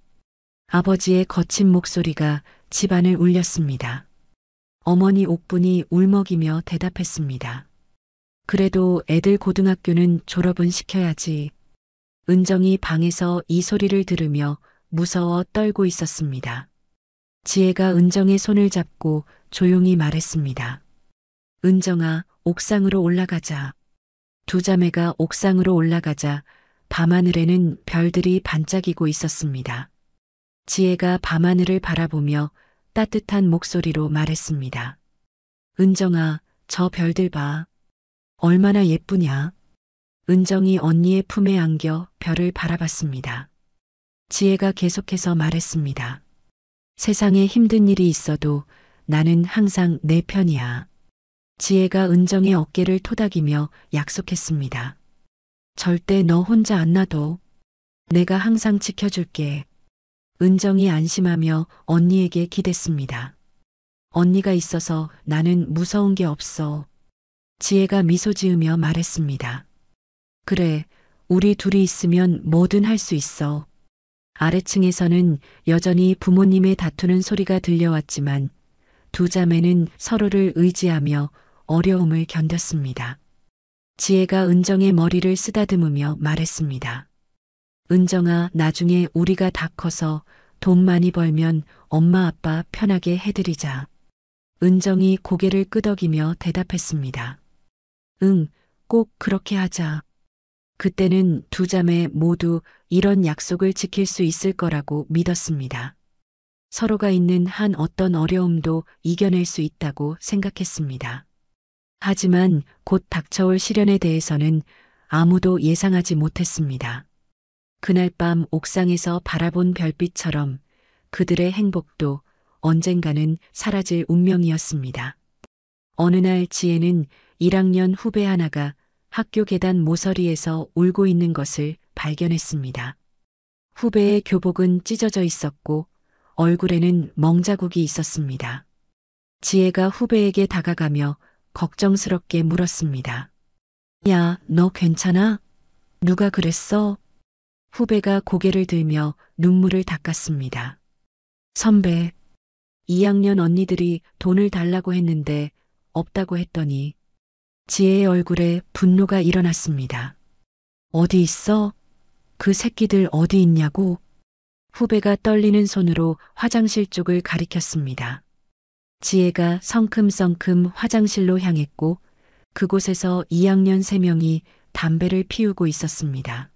아버지의 거친 목소리가 집안을 울렸습니다. 어머니 옥분이 울먹이며 대답했습니다. 그래도 애들 고등학교는 졸업은 시켜야지. 은정이 방에서 이 소리를 들으며 무서워 떨고 있었습니다. 지혜가 은정의 손을 잡고 조용히 말했습니다. 은정아, 옥상으로 올라가자. 두 자매가 옥상으로 올라가자 밤하늘에는 별들이 반짝이고 있었습니다. 지혜가 밤하늘을 바라보며 따뜻한 목소리로 말했습니다. 은정아, 저 별들 봐. 얼마나 예쁘냐. 은정이 언니의 품에 안겨 별을 바라봤습니다. 지혜가 계속해서 말했습니다. 세상에 힘든 일이 있어도 나는 항상 내 편이야. 지혜가 은정의 어깨를 토닥이며 약속했습니다. 절대 너 혼자 안 놔둬. 내가 항상 지켜줄게. 은정이 안심하며 언니에게 기댔습니다. 언니가 있어서 나는 무서운 게 없어. 지혜가 미소 지으며 말했습니다. 그래, 우리 둘이 있으면 뭐든 할 수 있어. 아래층에서는 여전히 부모님의 다투는 소리가 들려왔지만 두 자매는 서로를 의지하며 어려움을 견뎠습니다. 지혜가 은정의 머리를 쓰다듬으며 말했습니다. 은정아, 나중에 우리가 다 커서 돈 많이 벌면 엄마 아빠 편하게 해드리자. 은정이 고개를 끄덕이며 대답했습니다. 응, 꼭 그렇게 하자. 그때는 두 자매 모두 이런 약속을 지킬 수 있을 거라고 믿었습니다. 서로가 있는 한 어떤 어려움도 이겨낼 수 있다고 생각했습니다. 하지만 곧 닥쳐올 시련에 대해서는 아무도 예상하지 못했습니다. 그날 밤 옥상에서 바라본 별빛처럼 그들의 행복도 언젠가는 사라질 운명이었습니다. 어느 날 지혜는 1학년 후배 하나가 학교 계단 모서리에서 울고 있는 것을 발견했습니다. 후배의 교복은 찢어져 있었고 얼굴에는 멍자국이 있었습니다. 지혜가 후배에게 다가가며 걱정스럽게 물었습니다. 야, 너 괜찮아? 누가 그랬어? 후배가 고개를 들며 눈물을 닦았습니다. 선배, 2학년 언니들이 돈을 달라고 했는데 없다고 했더니 지혜의 얼굴에 분노가 일어났습니다. 어디 있어? 그 새끼들 어디 있냐고? 후배가 떨리는 손으로 화장실 쪽을 가리켰습니다. 지혜가 성큼성큼 화장실로 향했고 그곳에서 2학년 3명이 담배를 피우고 있었습니다.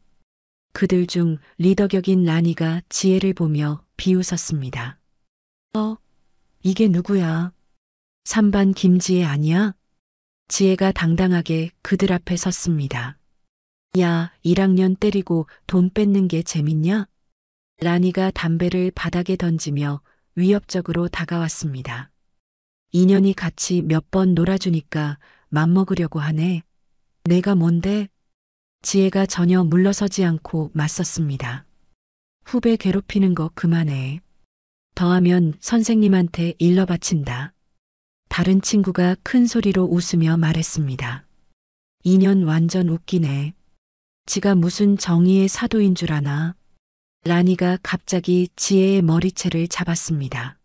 그들 중 리더격인 라니가 지혜를 보며 비웃었습니다. 이게 누구야? 3반 김지혜 아니야? 지혜가 당당하게 그들 앞에 섰습니다. 야, 1학년 때리고 돈 뺏는 게 재밌냐? 라니가 담배를 바닥에 던지며 위협적으로 다가왔습니다. 인연이 같이 몇 번 놀아주니까 맘먹으려고 하네. 내가 뭔데? 지혜가 전혀 물러서지 않고 맞섰습니다. 후배 괴롭히는 거 그만해. 더하면 선생님한테 일러 바친다. 다른 친구가 큰 소리로 웃으며 말했습니다. 인연 완전 웃기네. 지가 무슨 정의의 사도인 줄 아나. 라니가 갑자기 지혜의 머리채를 잡았습니다.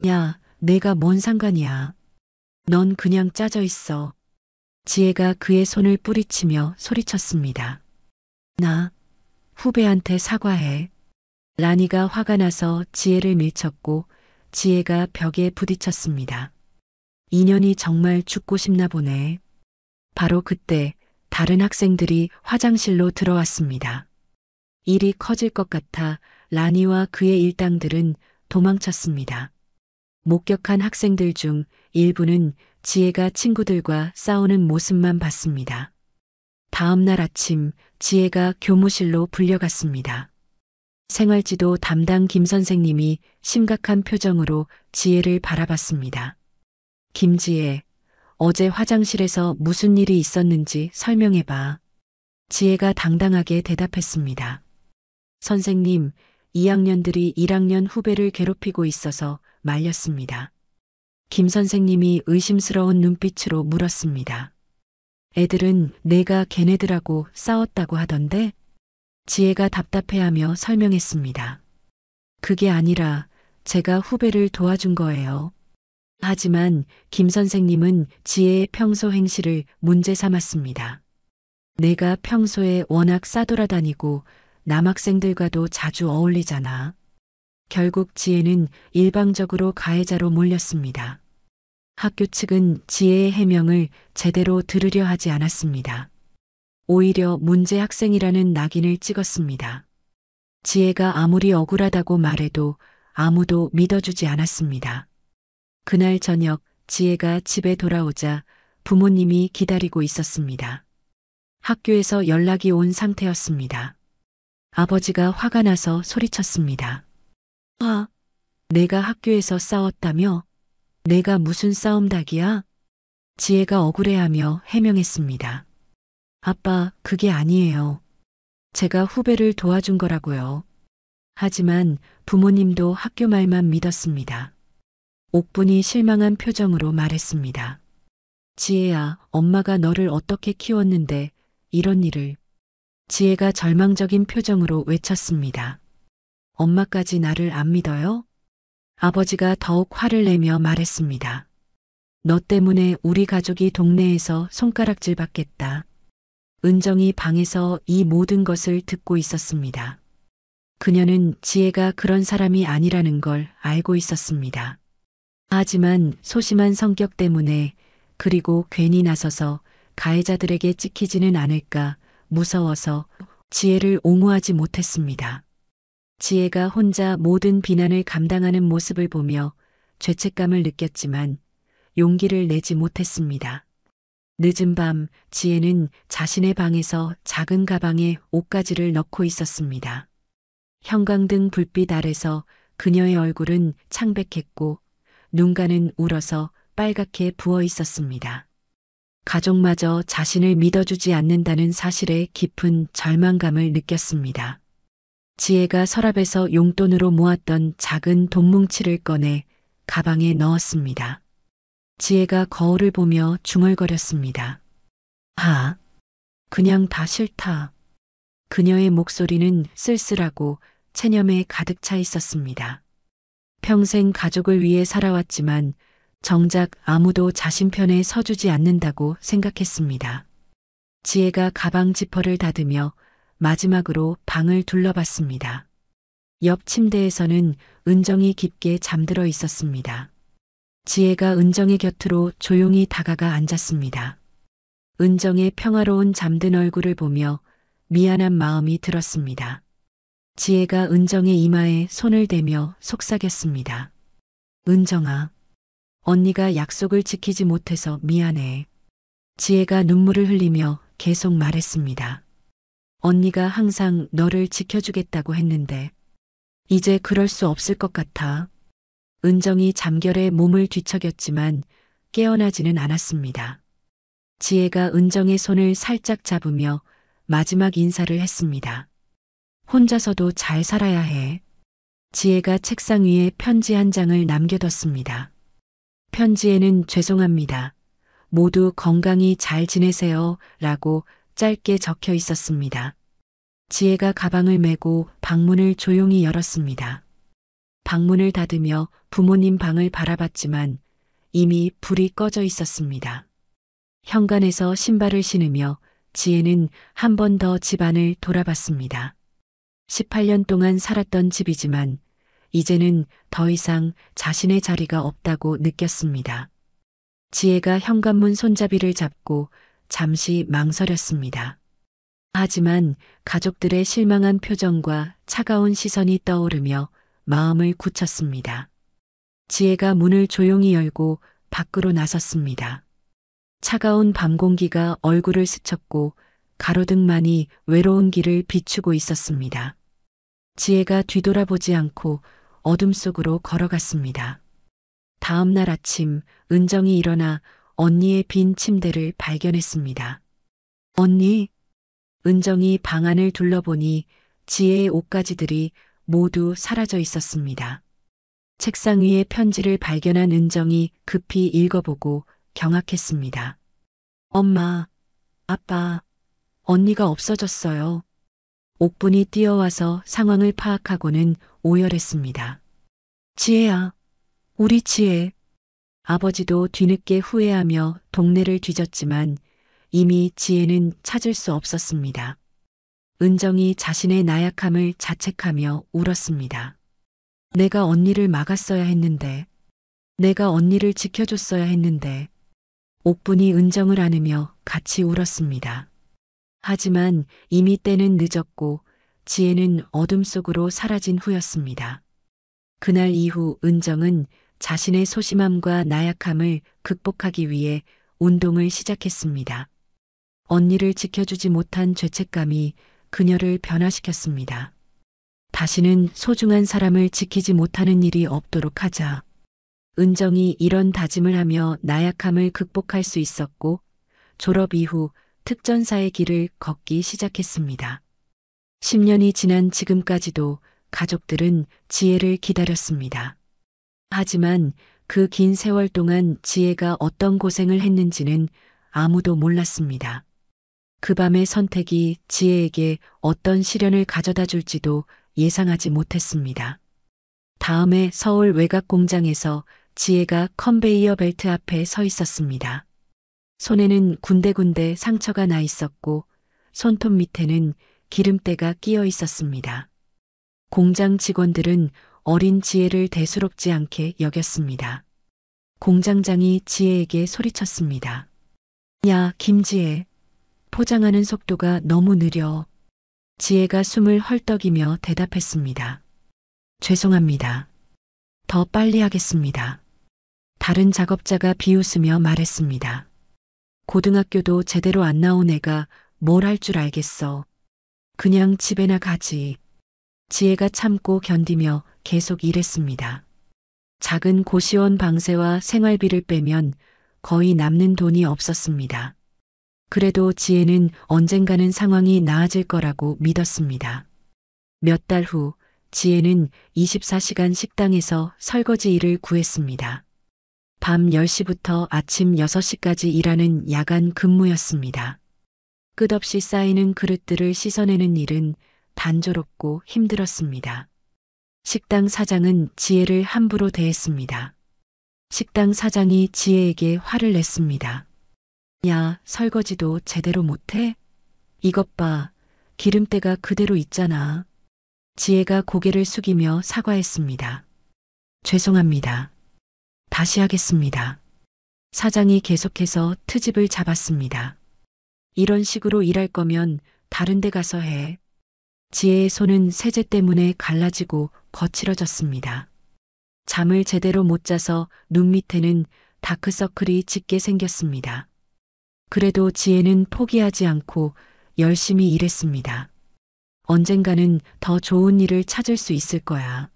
야, 내가 뭔 상관이야. 넌 그냥 짜져 있어. 지혜가 그의 손을 뿌리치며 소리쳤습니다. 나 후배한테 사과해. 라니가 화가 나서 지혜를 밀쳤고 지혜가 벽에 부딪혔습니다. 인연이 정말 죽고 싶나 보네. 바로 그때 다른 학생들이 화장실로 들어왔습니다. 일이 커질 것 같아 라니와 그의 일당들은 도망쳤습니다. 목격한 학생들 중 일부는 지혜가 친구들과 싸우는 모습만 봤습니다. 다음 날 아침 지혜가 교무실로 불려갔습니다. 생활지도 담당 김 선생님이 심각한 표정으로 지혜를 바라봤습니다. 김지혜, 어제 화장실에서 무슨 일이 있었는지 설명해봐. 지혜가 당당하게 대답했습니다. 선생님, 2학년들이 1학년 후배를 괴롭히고 있어서 말렸습니다. 김 선생님이 의심스러운 눈빛으로 물었습니다. 애들은 내가 걔네들하고 싸웠다고 하던데? 지혜가 답답해하며 설명했습니다. 그게 아니라 제가 후배를 도와준 거예요. 하지만 김 선생님은 지혜의 평소 행실을 문제 삼았습니다. 내가 평소에 워낙 싸돌아다니고 남학생들과도 자주 어울리잖아. 결국 지혜는 일방적으로 가해자로 몰렸습니다. 학교 측은 지혜의 해명을 제대로 들으려 하지 않았습니다. 오히려 문제 학생이라는 낙인을 찍었습니다. 지혜가 아무리 억울하다고 말해도 아무도 믿어주지 않았습니다. 그날 저녁 지혜가 집에 돌아오자 부모님이 기다리고 있었습니다. 학교에서 연락이 온 상태였습니다. 아버지가 화가 나서 소리쳤습니다. 내가 학교에서 싸웠다며? 내가 무슨 싸움닭이야? 지혜가 억울해하며 해명했습니다. 아빠, 그게 아니에요. 제가 후배를 도와준 거라고요. 하지만 부모님도 학교 말만 믿었습니다. 옥분이 실망한 표정으로 말했습니다. 지혜야, 엄마가 너를 어떻게 키웠는데 이런 일을. 지혜가 절망적인 표정으로 외쳤습니다. 엄마까지 나를 안 믿어요? 아버지가 더욱 화를 내며 말했습니다. 너 때문에 우리 가족이 동네에서 손가락질 받겠다. 은정이 방에서 이 모든 것을 듣고 있었습니다. 그녀는 지혜가 그런 사람이 아니라는 걸 알고 있었습니다. 하지만 소심한 성격 때문에 그리고 괜히 나서서 가해자들에게 찍히지는 않을까 무서워서 지혜를 옹호하지 못했습니다. 지혜가 혼자 모든 비난을 감당하는 모습을 보며 죄책감을 느꼈지만 용기를 내지 못했습니다. 늦은 밤 지혜는 자신의 방에서 작은 가방에 옷가지를 넣고 있었습니다. 형광등 불빛 아래서 그녀의 얼굴은 창백했고 눈가는 울어서 빨갛게 부어 있었습니다. 가족마저 자신을 믿어주지 않는다는 사실에 깊은 절망감을 느꼈습니다. 지혜가 서랍에서 용돈으로 모았던 작은 돈뭉치를 꺼내 가방에 넣었습니다. 지혜가 거울을 보며 중얼거렸습니다. 아, 그냥 다 싫다. 그녀의 목소리는 쓸쓸하고 체념에 가득 차 있었습니다. 평생 가족을 위해 살아왔지만 정작 아무도 자신 편에 서주지 않는다고 생각했습니다. 지혜가 가방 지퍼를 닫으며 마지막으로 방을 둘러봤습니다. 옆 침대에서는 은정이 깊게 잠들어 있었습니다. 지혜가 은정의 곁으로 조용히 다가가 앉았습니다. 은정의 평화로운 잠든 얼굴을 보며 미안한 마음이 들었습니다. 지혜가 은정의 이마에 손을 대며 속삭였습니다. 은정아, 언니가 약속을 지키지 못해서 미안해. 지혜가 눈물을 흘리며 계속 말했습니다. 언니가 항상 너를 지켜주겠다고 했는데 이제 그럴 수 없을 것 같아. 은정이 잠결에 몸을 뒤척였지만 깨어나지는 않았습니다. 지혜가 은정의 손을 살짝 잡으며 마지막 인사를 했습니다. 혼자서도 잘 살아야 해. 지혜가 책상 위에 편지 한 장을 남겨뒀습니다. 편지에는 죄송합니다. 모두 건강히 잘 지내세요. 라고 짧게 적혀 있었습니다. 지혜가 가방을 메고 방문을 조용히 열었습니다. 방문을 닫으며 부모님 방을 바라봤지만 이미 불이 꺼져 있었습니다. 현관에서 신발을 신으며 지혜는 한 번 더 집안을 돌아봤습니다. 18년 동안 살았던 집이지만 이제는 더 이상 자신의 자리가 없다고 느꼈습니다. 지혜가 현관문 손잡이를 잡고 잠시 망설였습니다. 하지만 가족들의 실망한 표정과 차가운 시선이 떠오르며 마음을 굳혔습니다. 지혜가 문을 조용히 열고 밖으로 나섰습니다. 차가운 밤 공기가 얼굴을 스쳤고 가로등만이 외로운 길을 비추고 있었습니다. 지혜가 뒤돌아보지 않고 어둠 속으로 걸어갔습니다. 다음 날 아침 은정이 일어나 언니의 빈 침대를 발견했습니다. 언니, 은정이 방 안을 둘러보니 지혜의 옷가지들이 모두 사라져 있었습니다. 책상 위에 편지를 발견한 은정이 급히 읽어보고 경악했습니다. 엄마, 아빠, 언니가 없어졌어요. 옥분이 뛰어와서 상황을 파악하고는 오열했습니다. 지혜야, 우리 지혜. 아버지도 뒤늦게 후회하며 동네를 뒤졌지만 이미 지혜는 찾을 수 없었습니다. 은정이 자신의 나약함을 자책하며 울었습니다. 내가 언니를 막았어야 했는데, 내가 언니를 지켜줬어야 했는데, 옥분이 은정을 안으며 같이 울었습니다. 하지만 이미 때는 늦었고 지혜는 어둠 속으로 사라진 후였습니다. 그날 이후 은정은 자신의 소심함과 나약함을 극복하기 위해 운동을 시작했습니다. 언니를 지켜주지 못한 죄책감이 그녀를 변화시켰습니다. 다시는 소중한 사람을 지키지 못하는 일이 없도록 하자. 은정이 이런 다짐을 하며 나약함을 극복할 수 있었고 졸업 이후 특전사의 길을 걷기 시작했습니다. 10년이 지난 지금까지도 가족들은 지혜를 기다렸습니다. 하지만 그 긴 세월 동안 지혜가 어떤 고생을 했는지는 아무도 몰랐습니다. 그 밤의 선택이 지혜에게 어떤 시련을 가져다 줄지도 예상하지 못했습니다. 다음에 서울 외곽 공장에서 지혜가 컨베이어 벨트 앞에 서 있었습니다. 손에는 군데군데 상처가 나 있었고 손톱 밑에는 기름때가 끼어 있었습니다. 공장 직원들은 어린 지혜를 대수롭지 않게 여겼습니다. 공장장이 지혜에게 소리쳤습니다. 야, 김지혜. 포장하는 속도가 너무 느려. 지혜가 숨을 헐떡이며 대답했습니다. 죄송합니다. 더 빨리 하겠습니다. 다른 작업자가 비웃으며 말했습니다. 고등학교도 제대로 안 나온 애가 뭘 할 줄 알겠어. 그냥 집에나 가지. 지혜가 참고 견디며 계속 일했습니다. 작은 고시원 방세와 생활비를 빼면 거의 남는 돈이 없었습니다. 그래도 지혜는 언젠가는 상황이 나아질 거라고 믿었습니다. 몇 달 후 지혜는 24시간 식당에서 설거지 일을 구했습니다. 밤 10시부터 아침 6시까지 일하는 야간 근무였습니다. 끝없이 쌓이는 그릇들을 씻어내는 일은 단조롭고 힘들었습니다. 식당 사장은 지혜를 함부로 대했습니다. 식당 사장이 지혜에게 화를 냈습니다. 야, 설거지도 제대로 못해? 이것 봐, 기름때가 그대로 있잖아. 지혜가 고개를 숙이며 사과했습니다. 죄송합니다. 다시 하겠습니다. 사장이 계속해서 트집을 잡았습니다. 이런 식으로 일할 거면 다른 데 가서 해. 지혜의 손은 세제 때문에 갈라지고 거칠어졌습니다. 잠을 제대로 못 자서 눈 밑에는 다크서클이 짙게 생겼습니다. 그래도 지혜는 포기하지 않고 열심히 일했습니다. 언젠가는 더 좋은 일을 찾을 수 있을 거야.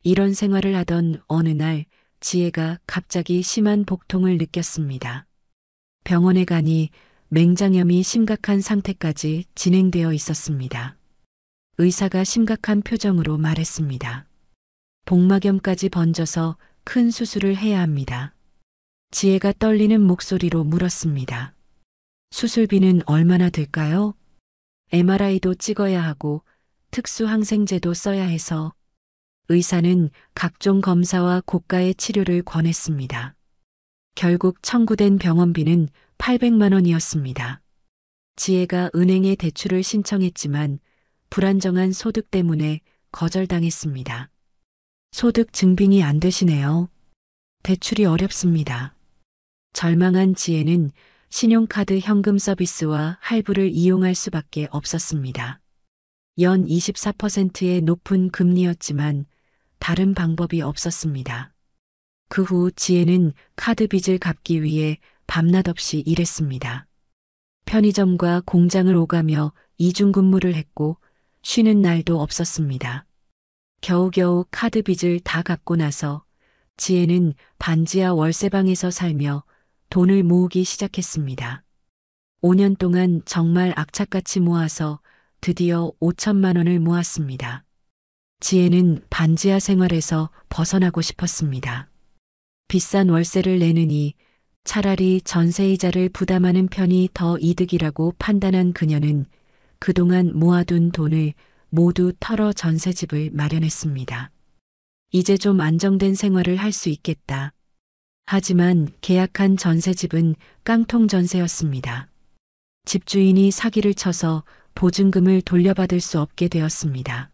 이런 생활을 하던 어느 날 지혜가 갑자기 심한 복통을 느꼈습니다. 병원에 가니 맹장염이 심각한 상태까지 진행되어 있었습니다. 의사가 심각한 표정으로 말했습니다. 복막염까지 번져서 큰 수술을 해야 합니다. 지혜가 떨리는 목소리로 물었습니다. 수술비는 얼마나 들까요? MRI도 찍어야 하고 특수 항생제도 써야 해서. 의사는 각종 검사와 고가의 치료를 권했습니다. 결국 청구된 병원비는 800만 원이었습니다. 지혜가 은행에 대출을 신청했지만 불안정한 소득 때문에 거절당했습니다. 소득 증빙이 안 되시네요. 대출이 어렵습니다. 절망한 지혜는 신용카드 현금 서비스와 할부를 이용할 수밖에 없었습니다. 연 24%의 높은 금리였지만 다른 방법이 없었습니다. 그 후 지혜는 카드 빚을 갚기 위해 밤낮 없이 일했습니다. 편의점과 공장을 오가며 이중 근무를 했고 쉬는 날도 없었습니다. 겨우겨우 카드 빚을 다 갚고 나서 지혜는 반지하 월세방에서 살며 돈을 모으기 시작했습니다. 5년 동안 정말 악착같이 모아서 드디어 5천만 원을 모았습니다. 지혜는 반지하 생활에서 벗어나고 싶었습니다. 비싼 월세를 내느니 차라리 전세이자를 부담하는 편이 더 이득이라고 판단한 그녀는 그동안 모아둔 돈을 모두 털어 전세집을 마련했습니다. 이제 좀 안정된 생활을 할 수 있겠다. 하지만 계약한 전세집은 깡통 전세였습니다. 집주인이 사기를 쳐서 보증금을 돌려받을 수 없게 되었습니다.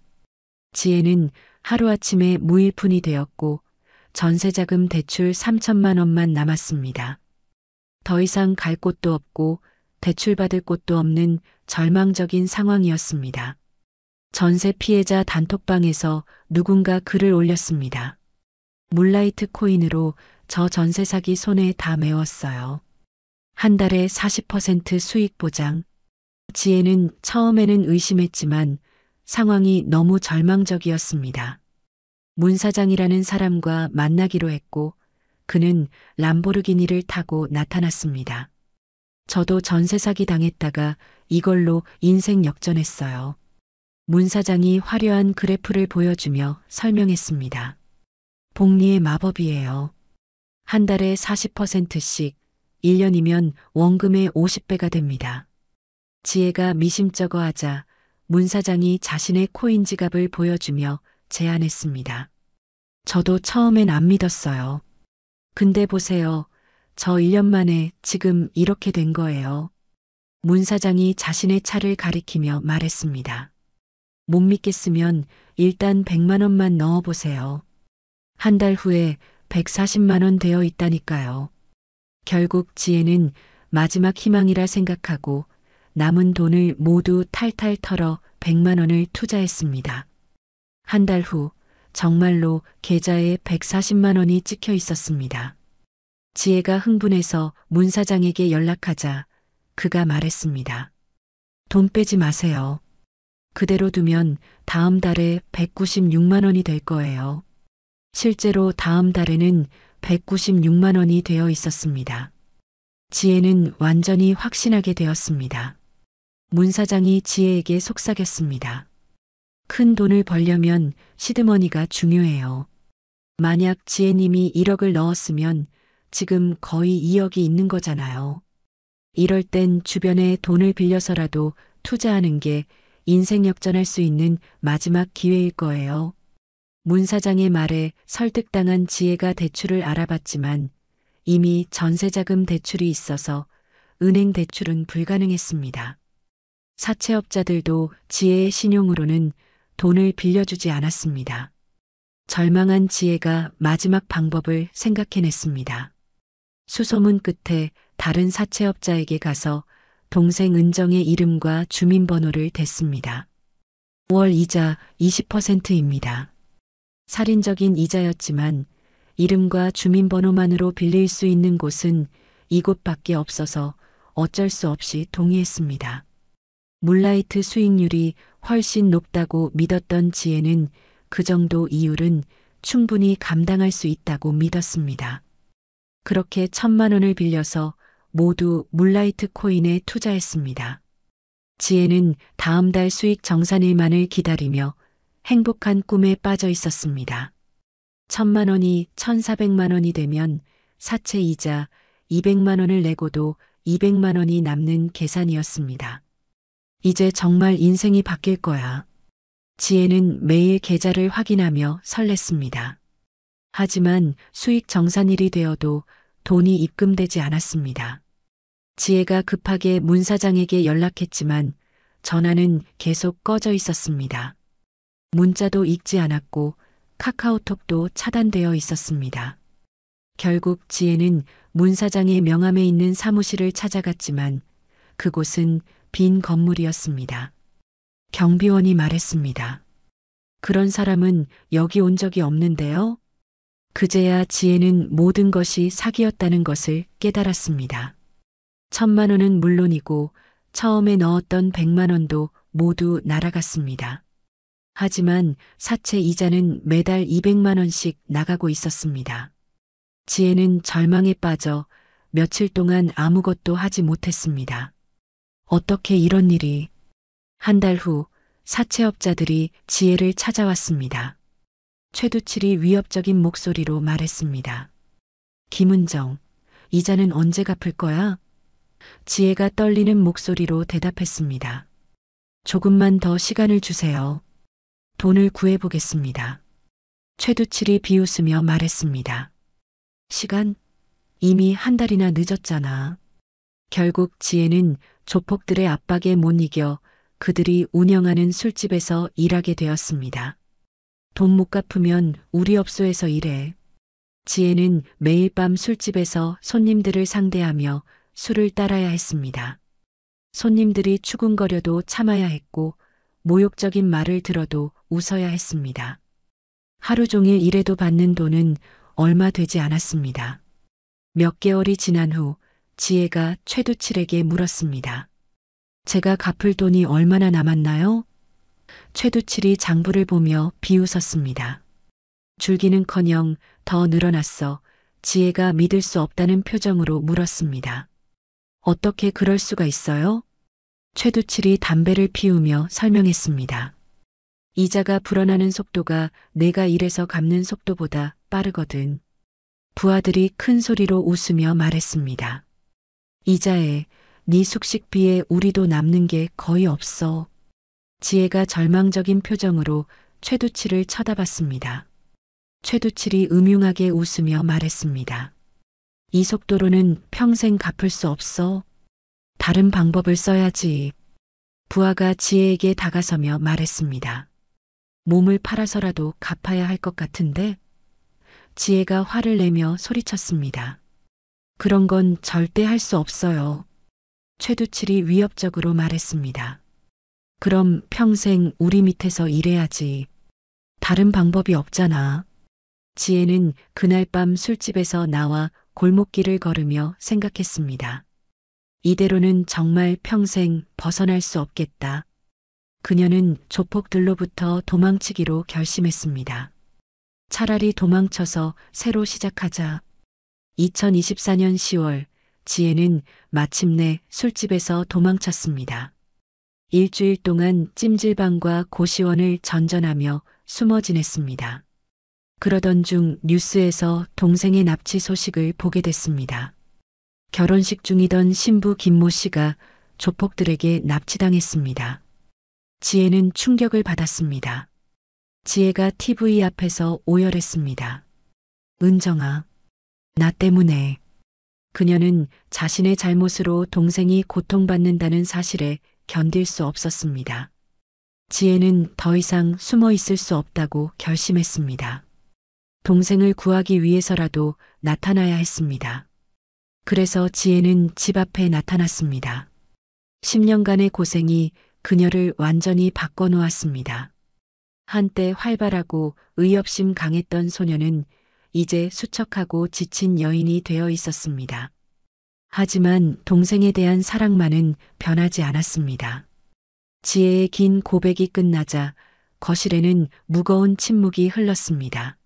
지혜는 하루아침에 무일푼이 되었고 전세자금 대출 3천만 원만 남았습니다. 더 이상 갈 곳도 없고 대출받을 곳도 없는 절망적인 상황이었습니다. 전세 피해자 단톡방에서 누군가 글을 올렸습니다. 물라이트 코인으로 저 전세 사기 손에 다 메웠어요. 한 달에 40% 수익 보장. 지혜는 처음에는 의심했지만 상황이 너무 절망적이었습니다. 문 사장이라는 사람과 만나기로 했고 그는 람보르기니를 타고 나타났습니다. 저도 전세 사기 당했다가 이걸로 인생 역전했어요. 문 사장이 화려한 그래프를 보여주며 설명했습니다. 복리의 마법이에요. 한 달에 40%씩 1년이면 원금의 50배가 됩니다. 지혜가 미심쩍어 하자 문 사장이 자신의 코인 지갑을 보여주며 제안했습니다. 저도 처음엔 안 믿었어요. 근데 보세요. 저 1년 만에 지금 이렇게 된 거예요. 문 사장이 자신의 차를 가리키며 말했습니다. 못 믿겠으면 일단 100만 원만 넣어보세요. 한 달 후에 140만 원 되어 있다니까요. 결국 지혜는 마지막 희망이라 생각하고 남은 돈을 모두 탈탈 털어 100만 원을 투자했습니다. 한 달 후 정말로 계좌에 140만 원이 찍혀 있었습니다. 지혜가 흥분해서 문 사장에게 연락하자 그가 말했습니다. 돈 빼지 마세요. 그대로 두면 다음 달에 196만 원이 될 거예요. 실제로 다음 달에는 196만 원이 되어 있었습니다. 지혜는 완전히 확신하게 되었습니다. 문 사장이 지혜에게 속삭였습니다. 큰 돈을 벌려면 시드머니가 중요해요. 만약 지혜님이 1억을 넣었으면 지금 거의 2억이 있는 거잖아요. 이럴 땐 주변에 돈을 빌려서라도 투자하는 게 인생 역전할 수 있는 마지막 기회일 거예요. 문 사장의 말에 설득당한 지혜가 대출을 알아봤지만 이미 전세자금 대출이 있어서 은행 대출은 불가능했습니다. 사채업자들도 지혜의 신용으로는 돈을 빌려주지 않았습니다. 절망한 지혜가 마지막 방법을 생각해냈습니다. 수소문 끝에 다른 사채업자에게 가서 동생 은정의 이름과 주민번호를 댔습니다. 5월 이자 20%입니다. 살인적인 이자였지만 이름과 주민번호만으로 빌릴 수 있는 곳은 이곳밖에 없어서 어쩔 수 없이 동의했습니다. 물라이트 수익률이 훨씬 높다고 믿었던 지혜는 그 정도 이율은 충분히 감당할 수 있다고 믿었습니다. 그렇게 1,000만 원을 빌려서 모두 물라이트 코인에 투자했습니다. 지혜는 다음 달 수익 정산일만을 기다리며 행복한 꿈에 빠져 있었습니다. 1,000만 원이 1,400만 원이 되면 사채 이자 200만 원을 내고도 200만 원이 남는 계산이었습니다. 이제 정말 인생이 바뀔 거야. 지혜는 매일 계좌를 확인하며 설렜습니다. 하지만 수익 정산일이 되어도 돈이 입금되지 않았습니다. 지혜가 급하게 문 사장에게 연락했지만 전화는 계속 꺼져 있었습니다. 문자도 읽지 않았고 카카오톡도 차단되어 있었습니다. 결국 지혜는 문 사장의 명함에 있는 사무실을 찾아갔지만 그곳은 빈 건물이었습니다. 경비원이 말했습니다. 그런 사람은 여기 온 적이 없는데요. 그제야 지혜는 모든 것이 사기였다는 것을 깨달았습니다. 1,000만 원은 물론이고 처음에 넣었던 100만 원도 모두 날아갔습니다. 하지만 사채 이자는 매달 200만 원씩 나가고 있었습니다. 지혜는 절망에 빠져 며칠 동안 아무것도 하지 못했습니다. 어떻게 이런 일이? 한 달 후 사채업자들이 지혜를 찾아왔습니다. 최두칠이 위협적인 목소리로 말했습니다. 김은정, 이자는 언제 갚을 거야? 지혜가 떨리는 목소리로 대답했습니다. 조금만 더 시간을 주세요. 돈을 구해보겠습니다. 최두칠이 비웃으며 말했습니다. 시간? 이미 한 달이나 늦었잖아. 결국 지혜는 조폭들의 압박에 못 이겨 그들이 운영하는 술집에서 일하게 되었습니다. 돈 못 갚으면 우리 업소에서 일해. 지혜는 매일 밤 술집에서 손님들을 상대하며 술을 따라야 했습니다. 손님들이 추궁거려도 참아야 했고 모욕적인 말을 들어도 웃어야 했습니다. 하루 종일 일해도 받는 돈은 얼마 되지 않았습니다. 몇 개월이 지난 후 지혜가 최두칠에게 물었습니다. 제가 갚을 돈이 얼마나 남았나요? 최두칠이 장부를 보며 비웃었습니다. 줄기는커녕 더 늘어났어 지혜가 믿을 수 없다는 표정으로 물었습니다. 어떻게 그럴 수가 있어요? 최두칠이 담배를 피우며 설명했습니다. 이자가 불어나는 속도가 내가 일해서 갚는 속도보다 빠르거든. 부하들이 큰 소리로 웃으며 말했습니다. 이자에 네 숙식비에 우리도 남는 게 거의 없어. 지혜가 절망적인 표정으로 최두칠을 쳐다봤습니다. 최두칠이 음흉하게 웃으며 말했습니다. 이 속도로는 평생 갚을 수 없어. 다른 방법을 써야지. 부하가 지혜에게 다가서며 말했습니다. 몸을 팔아서라도 갚아야 할 것 같은데? 지혜가 화를 내며 소리쳤습니다. 그런 건 절대 할 수 없어요. 최두칠이 위협적으로 말했습니다. 그럼 평생 우리 밑에서 일해야지. 다른 방법이 없잖아. 지혜는 그날 밤 술집에서 나와 골목길을 걸으며 생각했습니다. 이대로는 정말 평생 벗어날 수 없겠다. 그녀는 조폭들로부터 도망치기로 결심했습니다. 차라리 도망쳐서 새로 시작하자. 2024년 10월 지혜는 마침내 술집에서 도망쳤습니다. 일주일 동안 찜질방과 고시원을 전전하며 숨어 지냈습니다. 그러던 중 뉴스에서 동생의 납치 소식을 보게 됐습니다. 결혼식 중이던 신부 김모 씨가 조폭들에게 납치당했습니다. 지혜는 충격을 받았습니다. 지혜가 TV 앞에서 오열했습니다. 은정아, 나 때문에. 그녀는 자신의 잘못으로 동생이 고통받는다는 사실에 견딜 수 없었습니다. 지혜는 더 이상 숨어 있을 수 없다고 결심했습니다. 동생을 구하기 위해서라도 나타나야 했습니다. 그래서 지혜는 집 앞에 나타났습니다. 10년간의 고생이 그녀를 완전히 바꿔놓았습니다. 한때 활발하고 의협심 강했던 소녀는 이제 수척하고 지친 여인이 되어 있었습니다. 하지만 동생에 대한 사랑만은 변하지 않았습니다. 지혜의 긴 고백이 끝나자 거실에는 무거운 침묵이 흘렀습니다.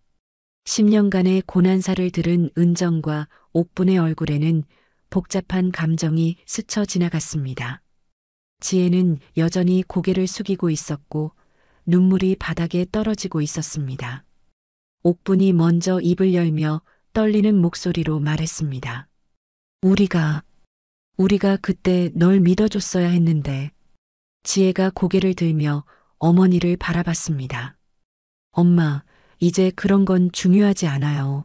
10년간의 고난사를 들은 은정과 옥분의 얼굴에는 복잡한 감정이 스쳐 지나갔습니다. 지혜는 여전히 고개를 숙이고 있었고 눈물이 바닥에 떨어지고 있었습니다. 옥분이 먼저 입을 열며 떨리는 목소리로 말했습니다. 우리가 그때 널 믿어줬어야 했는데. 지혜가 고개를 들며 어머니를 바라봤습니다. 엄마, 이제 그런 건 중요하지 않아요.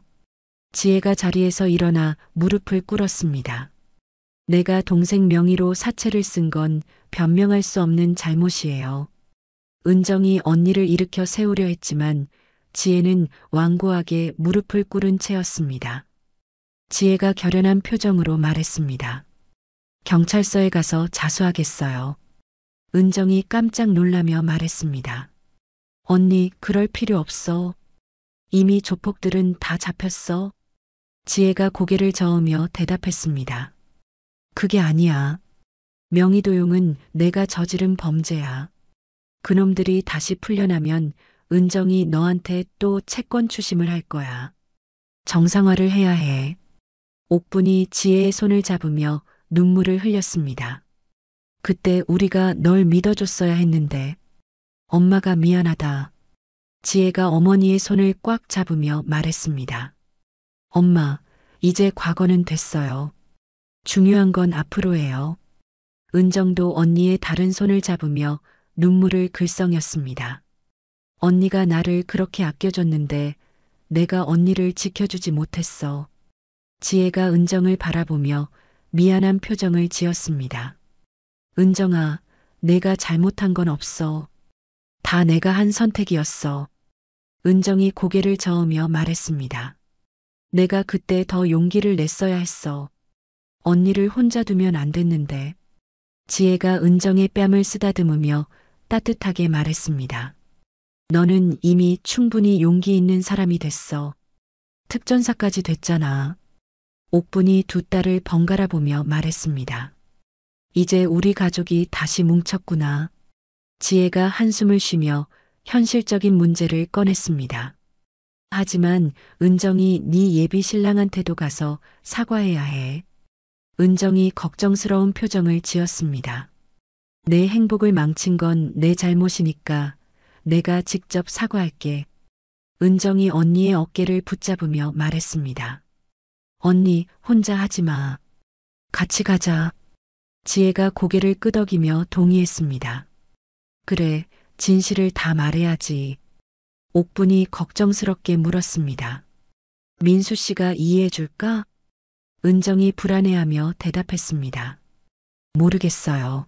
지혜가 자리에서 일어나 무릎을 꿇었습니다. 내가 동생 명의로 사채를 쓴 건 변명할 수 없는 잘못이에요. 은정이 언니를 일으켜 세우려 했지만 지혜는 완고하게 무릎을 꿇은 채였습니다. 지혜가 결연한 표정으로 말했습니다. 경찰서에 가서 자수하겠어요. 은정이 깜짝 놀라며 말했습니다. 언니, 그럴 필요 없어. 이미 조폭들은 다 잡혔어. 지혜가 고개를 저으며 대답했습니다. 그게 아니야. 명의도용은 내가 저지른 범죄야. 그놈들이 다시 풀려나면 은정이 너한테 또 채권 추심을 할 거야. 정상화를 해야 해. 옥분이 지혜의 손을 잡으며 눈물을 흘렸습니다. 그때 우리가 널 믿어줬어야 했는데. 엄마가 미안하다. 지혜가 어머니의 손을 꽉 잡으며 말했습니다. 엄마, 이제 과거는 됐어요. 중요한 건 앞으로예요. 은정도 언니의 다른 손을 잡으며 눈물을 글썽였습니다. 언니가 나를 그렇게 아껴줬는데 내가 언니를 지켜주지 못했어. 지혜가 은정을 바라보며 미안한 표정을 지었습니다. 은정아, 내가 잘못한 건 없어. 다 내가 한 선택이었어. 은정이 고개를 저으며 말했습니다. 내가 그때 더 용기를 냈어야 했어. 언니를 혼자 두면 안 됐는데. 지혜가 은정의 뺨을 쓰다듬으며 따뜻하게 말했습니다. 너는 이미 충분히 용기 있는 사람이 됐어. 특전사까지 됐잖아. 옥분이 두 딸을 번갈아 보며 말했습니다. 이제 우리 가족이 다시 뭉쳤구나. 지혜가 한숨을 쉬며 현실적인 문제를 꺼냈습니다. 하지만 은정이 네 예비 신랑한테도 가서 사과해야 해. 은정이 걱정스러운 표정을 지었습니다. 내 행복을 망친 건 내 잘못이니까 내가 직접 사과할게. 은정이 언니의 어깨를 붙잡으며 말했습니다. 언니, 혼자 하지 마. 같이 가자. 지혜가 고개를 끄덕이며 동의했습니다. 그래, 진실을 다 말해야지. 옥분이 걱정스럽게 물었습니다. 민수 씨가 이해해 줄까? 은정이 불안해하며 대답했습니다. 모르겠어요.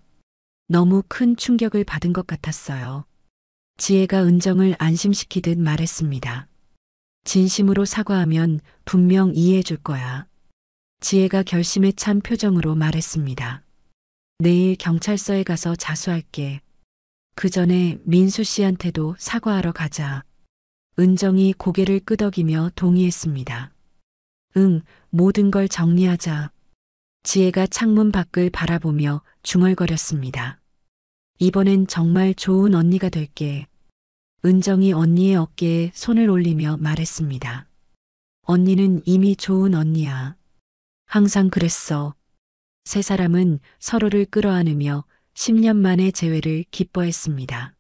너무 큰 충격을 받은 것 같았어요. 지혜가 은정을 안심시키듯 말했습니다. 진심으로 사과하면 분명 이해해 줄 거야. 지혜가 결심에 찬 표정으로 말했습니다. 내일 경찰서에 가서 자수할게. 그 전에 민수 씨한테도 사과하러 가자. 은정이 고개를 끄덕이며 동의했습니다. 응, 모든 걸 정리하자. 지혜가 창문 밖을 바라보며 중얼거렸습니다. 이번엔 정말 좋은 언니가 될게. 은정이 언니의 어깨에 손을 올리며 말했습니다. 언니는 이미 좋은 언니야. 항상 그랬어. 세 사람은 서로를 끌어안으며 10년 만의 재회를 기뻐했습니다.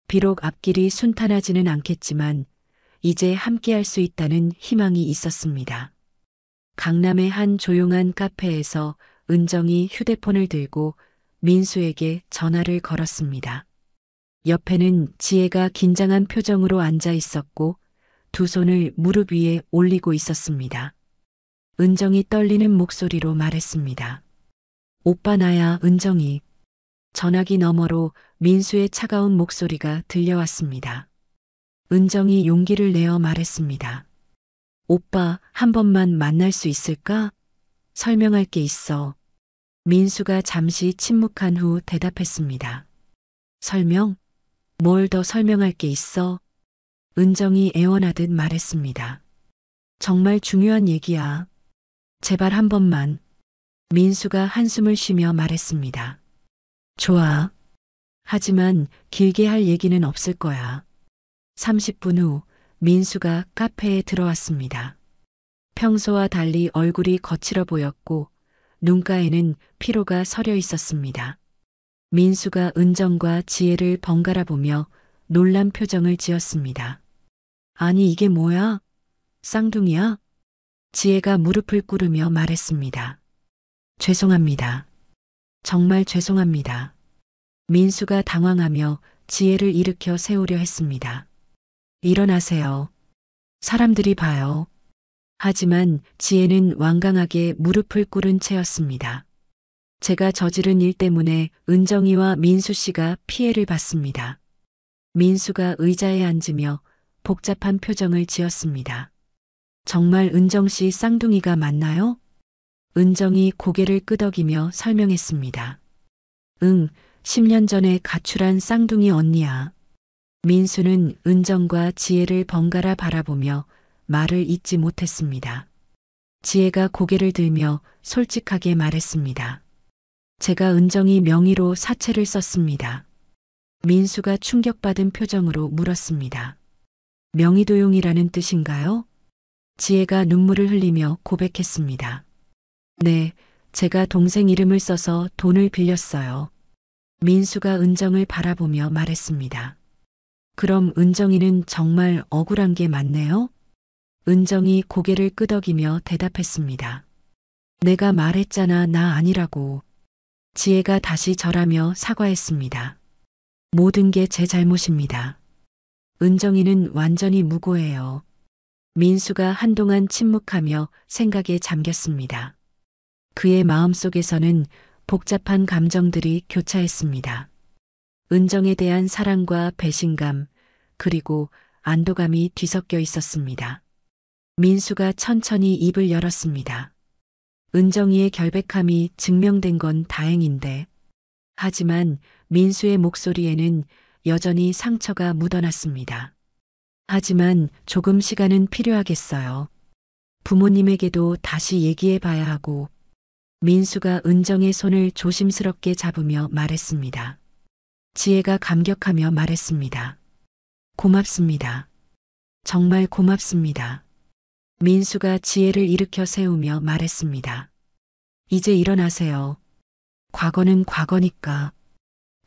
비록 앞길이 순탄하지는 않겠지만 이제 함께할 수 있다는 희망이 있었습니다. 강남의 한 조용한 카페에서 은정이 휴대폰을 들고 민수에게 전화를 걸었습니다. 옆에는 지혜가 긴장한 표정으로 앉아 있었고 두 손을 무릎 위에 올리고 있었습니다. 은정이 떨리는 목소리로 말했습니다. 오빠 나야, 은정이. 전화기 너머로 민수의 차가운 목소리가 들려왔습니다. 은정이 용기를 내어 말했습니다. 오빠, 한 번만 만날 수 있을까? 설명할 게 있어. 민수가 잠시 침묵한 후 대답했습니다. 설명? 뭘 더 설명할 게 있어? 은정이 애원하듯 말했습니다. 정말 중요한 얘기야. 제발 한 번만. 민수가 한숨을 쉬며 말했습니다. 좋아. 하지만 길게 할 얘기는 없을 거야. 30분 후 민수가 카페에 들어왔습니다. 평소와 달리 얼굴이 거칠어 보였고 눈가에는 피로가 서려 있었습니다. 민수가 은정과 지혜를 번갈아 보며 놀란 표정을 지었습니다. 아니 이게 뭐야? 쌍둥이야? 지혜가 무릎을 꿇으며 말했습니다. 죄송합니다. 정말 죄송합니다. 민수가 당황하며 지혜를 일으켜 세우려 했습니다. 일어나세요. 사람들이 봐요. 하지만 지혜는 완강하게 무릎을 꿇은 채였습니다. 제가 저지른 일 때문에 은정이와 민수 씨가 피해를 봤습니다. 민수가 의자에 앉으며 복잡한 표정을 지었습니다. 정말 은정 씨 쌍둥이가 맞나요? 은정이 고개를 끄덕이며 설명했습니다. 응, 10년 전에 가출한 쌍둥이 언니야. 민수는 은정과 지혜를 번갈아 바라보며 말을 잇지 못했습니다. 지혜가 고개를 들며 솔직하게 말했습니다. 제가 은정이 명의로 사채를 썼습니다. 민수가 충격받은 표정으로 물었습니다. 명의도용이라는 뜻인가요? 지혜가 눈물을 흘리며 고백했습니다. 네, 제가 동생 이름을 써서 돈을 빌렸어요. 민수가 은정을 바라보며 말했습니다. 그럼 은정이는 정말 억울한 게 맞네요? 은정이 고개를 끄덕이며 대답했습니다. 내가 말했잖아, 나 아니라고. 지혜가 다시 절하며 사과했습니다. 모든 게 제 잘못입니다. 은정이는 완전히 무고해요. 민수가 한동안 침묵하며 생각에 잠겼습니다. 그의 마음속에서는 복잡한 감정들이 교차했습니다. 은정에 대한 사랑과 배신감, 그리고 안도감이 뒤섞여 있었습니다. 민수가 천천히 입을 열었습니다. 은정이의 결백함이 증명된 건 다행인데, 하지만 민수의 목소리에는 여전히 상처가 묻어났습니다. 하지만 조금 시간은 필요하겠어요. 부모님에게도 다시 얘기해 봐야 하고, 민수가 은정의 손을 조심스럽게 잡으며 말했습니다. 지혜가 감격하며 말했습니다. 고맙습니다. 정말 고맙습니다. 민수가 지혜를 일으켜 세우며 말했습니다. 이제 일어나세요. 과거는 과거니까.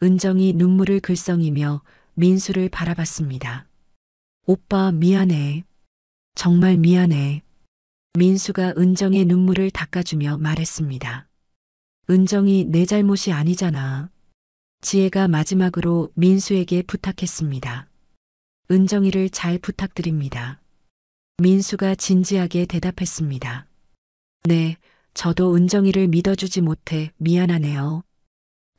은정이 눈물을 글썽이며 민수를 바라봤습니다. 오빠 미안해. 정말 미안해. 민수가 은정의 눈물을 닦아주며 말했습니다. 은정이 내 잘못이 아니잖아. 지혜가 마지막으로 민수에게 부탁했습니다. 은정이를 잘 부탁드립니다. 민수가 진지하게 대답했습니다. 네, 저도 은정이를 믿어주지 못해 미안하네요.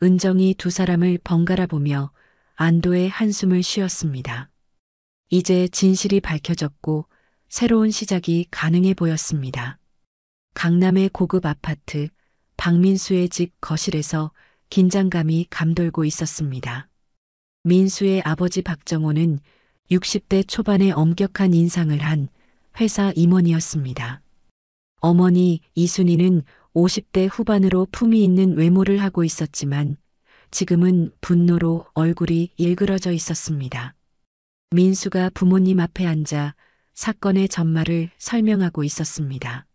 은정이 두 사람을 번갈아 보며 안도의 한숨을 쉬었습니다. 이제 진실이 밝혀졌고 새로운 시작이 가능해 보였습니다. 강남의 고급 아파트, 박민수의 집 거실에서 긴장감이 감돌고 있었습니다. 민수의 아버지 박정호는 60대 초반의 엄격한 인상을 한 회사 임원이었습니다. 어머니 이순희는 50대 후반으로 품위 있는 외모를 하고 있었지만 지금은 분노로 얼굴이 일그러져 있었습니다. 민수가 부모님 앞에 앉아 사건의 전말을 설명하고 있었습니다.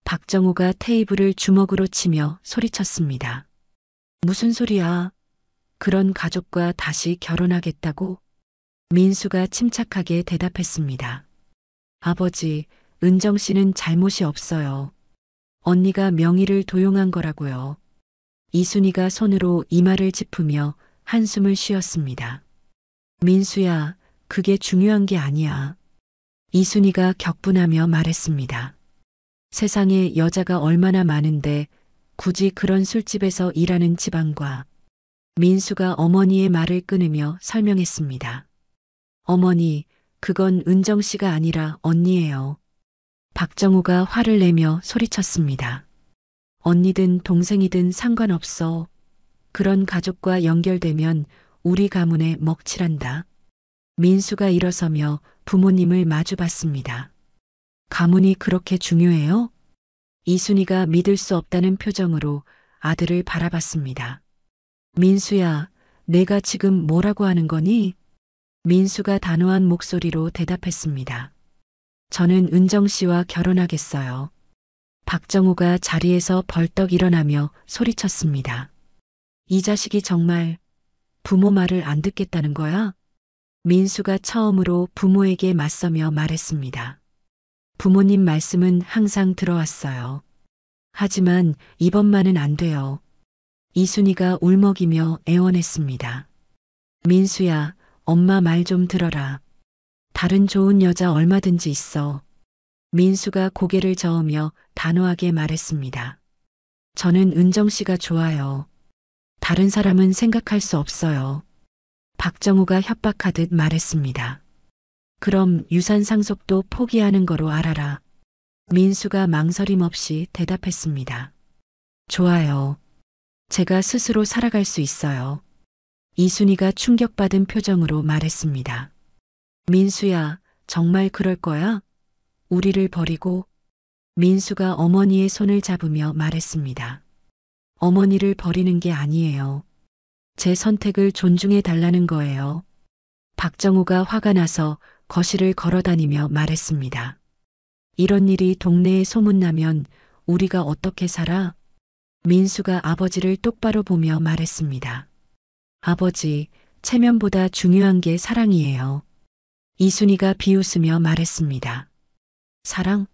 박정호가 테이블을 주먹으로 치며 소리쳤습니다. 무슨 소리야? 그런 가족과 다시 결혼하겠다고? 민수가 침착하게 대답했습니다. 아버지, 은정 씨는 잘못이 없어요. 언니가 명의를 도용한 거라고요. 이순희가 손으로 이마를 짚으며 한숨을 쉬었습니다. 민수야, 그게 중요한 게 아니야. 이순희가 격분하며 말했습니다. 세상에 여자가 얼마나 많은데 굳이 그런 술집에서 일하는 집안과. 민수가 어머니의 말을 끊으며 설명했습니다. 어머니, 그건 은정 씨가 아니라 언니예요. 박정우가 화를 내며 소리쳤습니다. 언니든 동생이든 상관없어. 그런 가족과 연결되면 우리 가문에 먹칠한다. 민수가 일어서며 부모님을 마주봤습니다. 가문이 그렇게 중요해요? 이순희가 믿을 수 없다는 표정으로 아들을 바라봤습니다. 민수야, 내가 지금 뭐라고 하는 거니? 민수가 단호한 목소리로 대답했습니다. 저는 은정 씨와 결혼하겠어요. 박정우가 자리에서 벌떡 일어나며 소리쳤습니다. 이 자식이 정말 부모 말을 안 듣겠다는 거야? 민수가 처음으로 부모에게 맞서며 말했습니다. 부모님 말씀은 항상 들어왔어요. 하지만 이번만은 안 돼요. 이순희가 울먹이며 애원했습니다. 민수야, 엄마 말 좀 들어라. 다른 좋은 여자 얼마든지 있어. 민수가 고개를 저으며 단호하게 말했습니다. 저는 은정 씨가 좋아요. 다른 사람은 생각할 수 없어요. 박정우가 협박하듯 말했습니다. 그럼 유산 상속도 포기하는 거로 알아라. 민수가 망설임 없이 대답했습니다. 좋아요. 제가 스스로 살아갈 수 있어요. 이순희가 충격받은 표정으로 말했습니다. 민수야, 정말 그럴 거야? 우리를 버리고? 민수가 어머니의 손을 잡으며 말했습니다. 어머니를 버리는 게 아니에요. 제 선택을 존중해 달라는 거예요. 박정우가 화가 나서 거실을 걸어다니며 말했습니다. 이런 일이 동네에 소문나면 우리가 어떻게 살아? 민수가 아버지를 똑바로 보며 말했습니다. 아버지, 체면보다 중요한 게 사랑이에요. 이순희가 비웃으며 말했습니다. 사랑?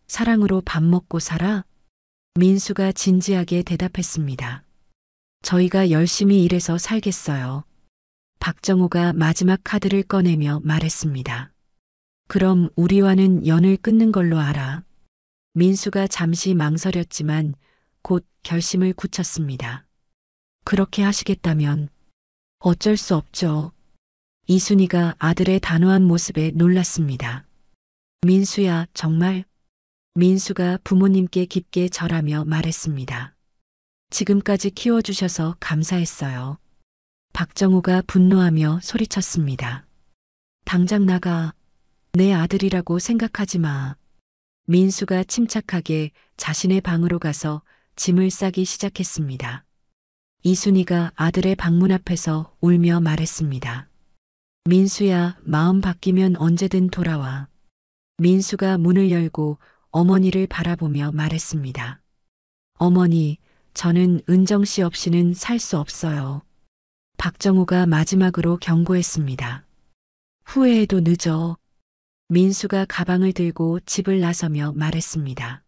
사랑으로 밥 먹고 살아? 민수가 진지하게 대답했습니다. 저희가 열심히 일해서 살겠어요. 박정우가 마지막 카드를 꺼내며 말했습니다. 그럼 우리와는 연을 끊는 걸로 알아. 민수가 잠시 망설였지만 곧 결심을 굳혔습니다. 그렇게 하시겠다면 어쩔 수 없죠. 이순희가 아들의 단호한 모습에 놀랐습니다. 민수야, 정말? 민수가 부모님께 깊게 절하며 말했습니다. 지금까지 키워주셔서 감사했어요. 박정우가 분노하며 소리쳤습니다. 당장 나가. 내 아들이라고 생각하지 마. 민수가 침착하게 자신의 방으로 가서 짐을 싸기 시작했습니다. 이순희가 아들의 방문 앞에서 울며 말했습니다. 민수야, 마음 바뀌면 언제든 돌아와. 민수가 문을 열고 어머니를 바라보며 말했습니다. 어머니, 저는 은정 씨 없이는 살 수 없어요. 박정우가 마지막으로 경고했습니다. 후회해도 늦어. 민수가 가방을 들고 집을 나서며 말했습니다.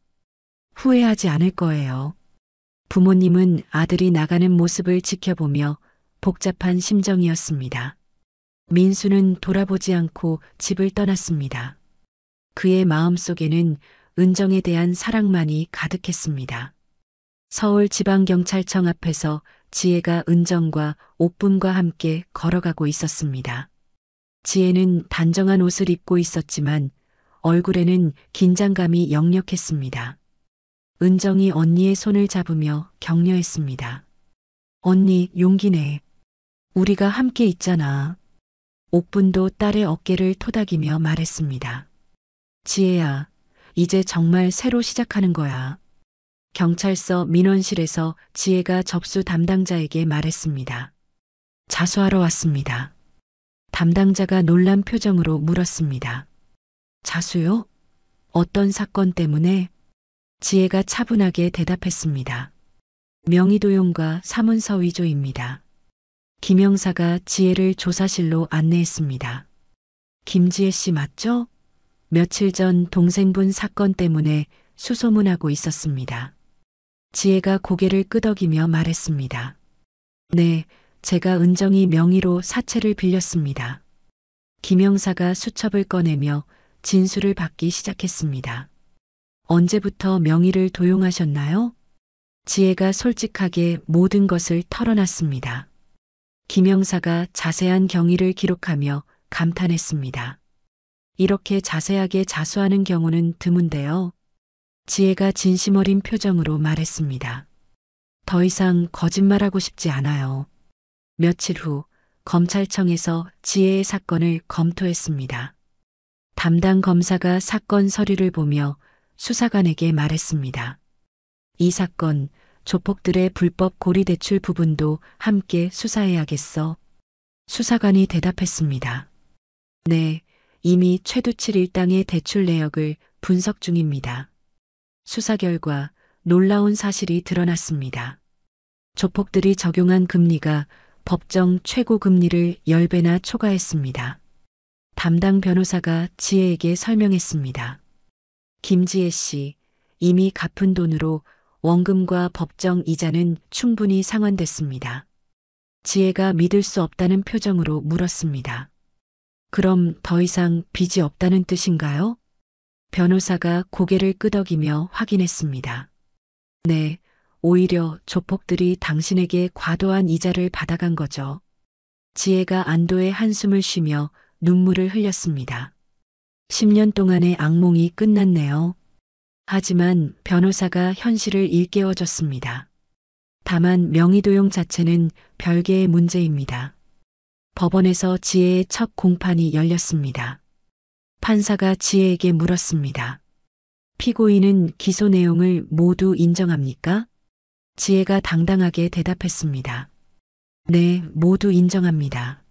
후회하지 않을 거예요. 부모님은 아들이 나가는 모습을 지켜보며 복잡한 심정이었습니다. 민수는 돌아보지 않고 집을 떠났습니다. 그의 마음속에는 은정에 대한 사랑만이 가득했습니다. 서울지방경찰청 앞에서 지혜가 은정과 옥분과 함께 걸어가고 있었습니다. 지혜는 단정한 옷을 입고 있었지만 얼굴에는 긴장감이 역력했습니다. 은정이 언니의 손을 잡으며 격려했습니다. 언니, 용기 내. 우리가 함께 있잖아. 옥분도 딸의 어깨를 토닥이며 말했습니다. 지혜야, 이제 정말 새로 시작하는 거야. 경찰서 민원실에서 지혜가 접수 담당자에게 말했습니다. 자수하러 왔습니다. 담당자가 놀란 표정으로 물었습니다. 자수요? 어떤 사건 때문에? 지혜가 차분하게 대답했습니다. 명의도용과 사문서 위조입니다. 김 형사가 지혜를 조사실로 안내했습니다. 김지혜 씨 맞죠? 며칠 전 동생분 사건 때문에 수소문하고 있었습니다. 지혜가 고개를 끄덕이며 말했습니다. 네, 제가 은정이 명의로 사채를 빌렸습니다. 김 형사가 수첩을 꺼내며 진술을 받기 시작했습니다. 언제부터 명의를 도용하셨나요? 지혜가 솔직하게 모든 것을 털어놨습니다. 김 형사가 자세한 경위를 기록하며 감탄했습니다. 이렇게 자세하게 자수하는 경우는 드문데요. 지혜가 진심 어린 표정으로 말했습니다. 더 이상 거짓말하고 싶지 않아요. 며칠 후 검찰청에서 지혜의 사건을 검토했습니다. 담당 검사가 사건 서류를 보며 수사관에게 말했습니다. 이 사건, 조폭들의 불법 고리대출 부분도 함께 수사해야겠어. 수사관이 대답했습니다. 네, 이미 최두칠 일당의 대출 내역을 분석 중입니다. 수사 결과 놀라운 사실이 드러났습니다. 조폭들이 적용한 금리가 법정 최고 금리를 10배나 초과했습니다. 담당 변호사가 지혜에게 설명했습니다. 김지혜 씨, 이미 갚은 돈으로 원금과 법정 이자는 충분히 상환됐습니다. 지혜가 믿을 수 없다는 표정으로 물었습니다. 그럼 더 이상 빚이 없다는 뜻인가요? 변호사가 고개를 끄덕이며 확인했습니다. 네, 오히려 조폭들이 당신에게 과도한 이자를 받아간 거죠. 지혜가 안도의 한숨을 쉬며 눈물을 흘렸습니다. 10년 동안의 악몽이 끝났네요. 하지만 변호사가 현실을 일깨워줬습니다. 다만 명의도용 자체는 별개의 문제입니다. 법원에서 지혜의 첫 공판이 열렸습니다. 판사가 지혜에게 물었습니다. 피고인은 기소 내용을 모두 인정합니까? 지혜가 당당하게 대답했습니다. 네, 모두 인정합니다.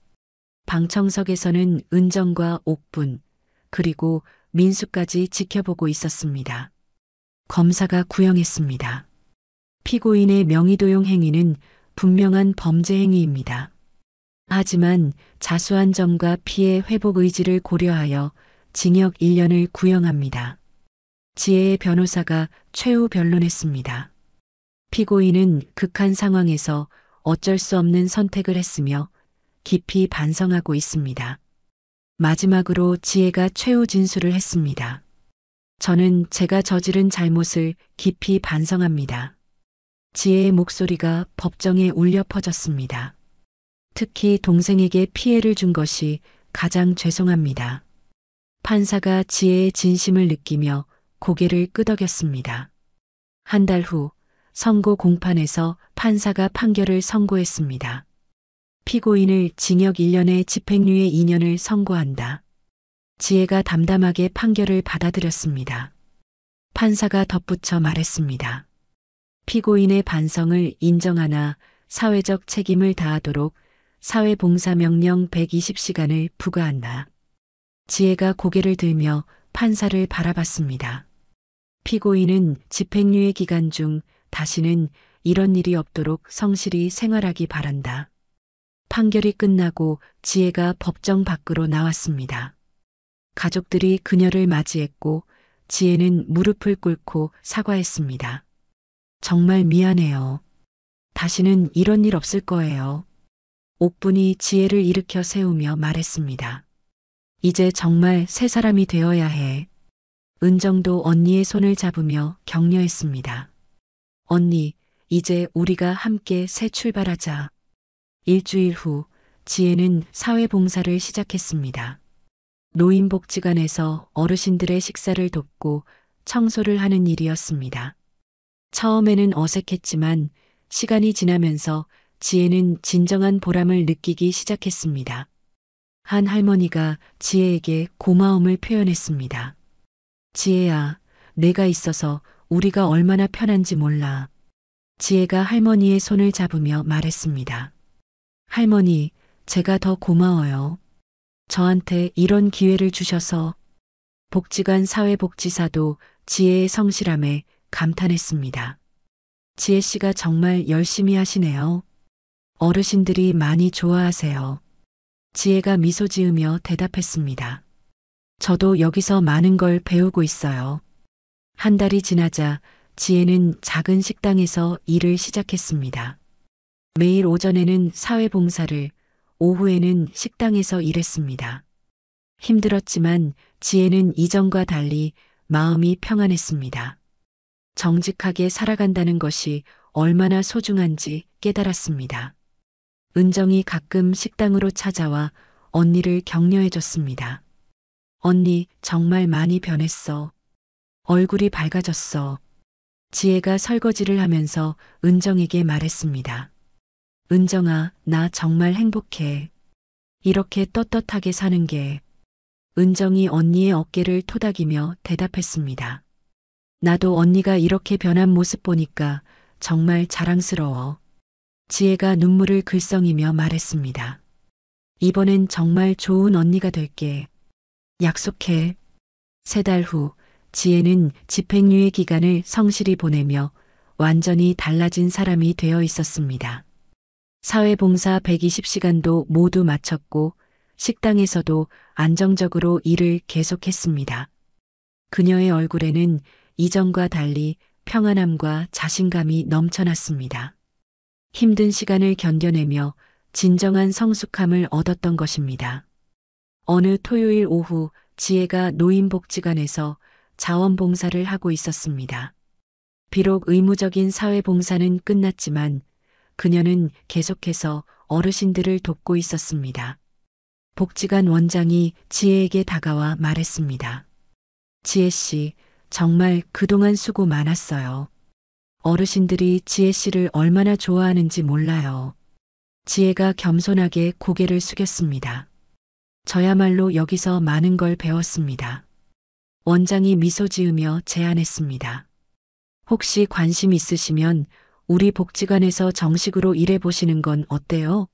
방청석에서는 은정과 옥분, 그리고 민수까지 지켜보고 있었습니다. 검사가 구형했습니다. 피고인의 명의도용 행위는 분명한 범죄 행위입니다. 하지만 자수한 점과 피해 회복 의지를 고려하여 징역 1년을 구형합니다. 지혜의 변호사가 최후 변론했습니다. 피고인은 극한 상황에서 어쩔 수 없는 선택을 했으며 깊이 반성하고 있습니다. 마지막으로 지혜가 최후 진술을 했습니다. 저는 제가 저지른 잘못을 깊이 반성합니다. 지혜의 목소리가 법정에 울려 퍼졌습니다. 특히 동생에게 피해를 준 것이 가장 죄송합니다. 판사가 지혜의 진심을 느끼며 고개를 끄덕였습니다. 한 달 후 선고 공판에서 판사가 판결을 선고했습니다. 피고인을 징역 1년에 집행유예 2년을 선고한다. 지혜가 담담하게 판결을 받아들였습니다. 판사가 덧붙여 말했습니다. 피고인의 반성을 인정하나 사회적 책임을 다하도록 사회봉사명령 120시간을 부과한다. 지혜가 고개를 들며 판사를 바라봤습니다. 피고인은 집행유예 기간 중 다시는 이런 일이 없도록 성실히 생활하기 바란다. 판결이 끝나고 지혜가 법정 밖으로 나왔습니다. 가족들이 그녀를 맞이했고 지혜는 무릎을 꿇고 사과했습니다. 정말 미안해요. 다시는 이런 일 없을 거예요. 옥분이 지혜를 일으켜 세우며 말했습니다. 이제 정말 새 사람이 되어야 해. 은정도 언니의 손을 잡으며 격려했습니다. 언니, 이제 우리가 함께 새 출발하자. 일주일 후 지혜는 사회봉사를 시작했습니다. 노인복지관에서 어르신들의 식사를 돕고 청소를 하는 일이었습니다. 처음에는 어색했지만 시간이 지나면서 지혜는 진정한 보람을 느끼기 시작했습니다. 한 할머니가 지혜에게 고마움을 표현했습니다. 지혜야, 내가 있어서 우리가 얼마나 편한지 몰라. 지혜가 할머니의 손을 잡으며 말했습니다. 할머니, 제가 더 고마워요. 저한테 이런 기회를 주셔서. 복지관 사회복지사도 지혜의 성실함에 감탄했습니다. 지혜 씨가 정말 열심히 하시네요. 어르신들이 많이 좋아하세요. 지혜가 미소 지으며 대답했습니다. 저도 여기서 많은 걸 배우고 있어요. 한 달이 지나자 지혜는 작은 식당에서 일을 시작했습니다. 매일 오전에는 사회봉사를, 오후에는 식당에서 일했습니다. 힘들었지만 지혜는 이전과 달리 마음이 평안했습니다. 정직하게 살아간다는 것이 얼마나 소중한지 깨달았습니다. 은정이 가끔 식당으로 찾아와 언니를 격려해줬습니다. 언니, 정말 많이 변했어. 얼굴이 밝아졌어. 지혜가 설거지를 하면서 은정에게 말했습니다. 은정아, 나 정말 행복해. 이렇게 떳떳하게 사는 게. 은정이 언니의 어깨를 토닥이며 대답했습니다. 나도 언니가 이렇게 변한 모습 보니까 정말 자랑스러워. 지혜가 눈물을 글썽이며 말했습니다. 이번엔 정말 좋은 언니가 될게. 약속해. 3달 후 지혜는 집행유예 기간을 성실히 보내며 완전히 달라진 사람이 되어 있었습니다. 사회봉사 120시간도 모두 마쳤고 식당에서도 안정적으로 일을 계속했습니다. 그녀의 얼굴에는 이전과 달리 평안함과 자신감이 넘쳐났습니다. 힘든 시간을 견뎌내며 진정한 성숙함을 얻었던 것입니다. 어느 토요일 오후 지혜가 노인복지관에서 자원봉사를 하고 있었습니다. 비록 의무적인 사회봉사는 끝났지만 그녀는 계속해서 어르신들을 돕고 있었습니다. 복지관 원장이 지혜에게 다가와 말했습니다. 지혜 씨, 정말 그동안 수고 많았어요. 어르신들이 지혜 씨를 얼마나 좋아하는지 몰라요. 지혜가 겸손하게 고개를 숙였습니다. 저야말로 여기서 많은 걸 배웠습니다. 원장이 미소 지으며 제안했습니다. 혹시 관심 있으시면 우리 복지관에서 정식으로 일해보시는 건 어때요?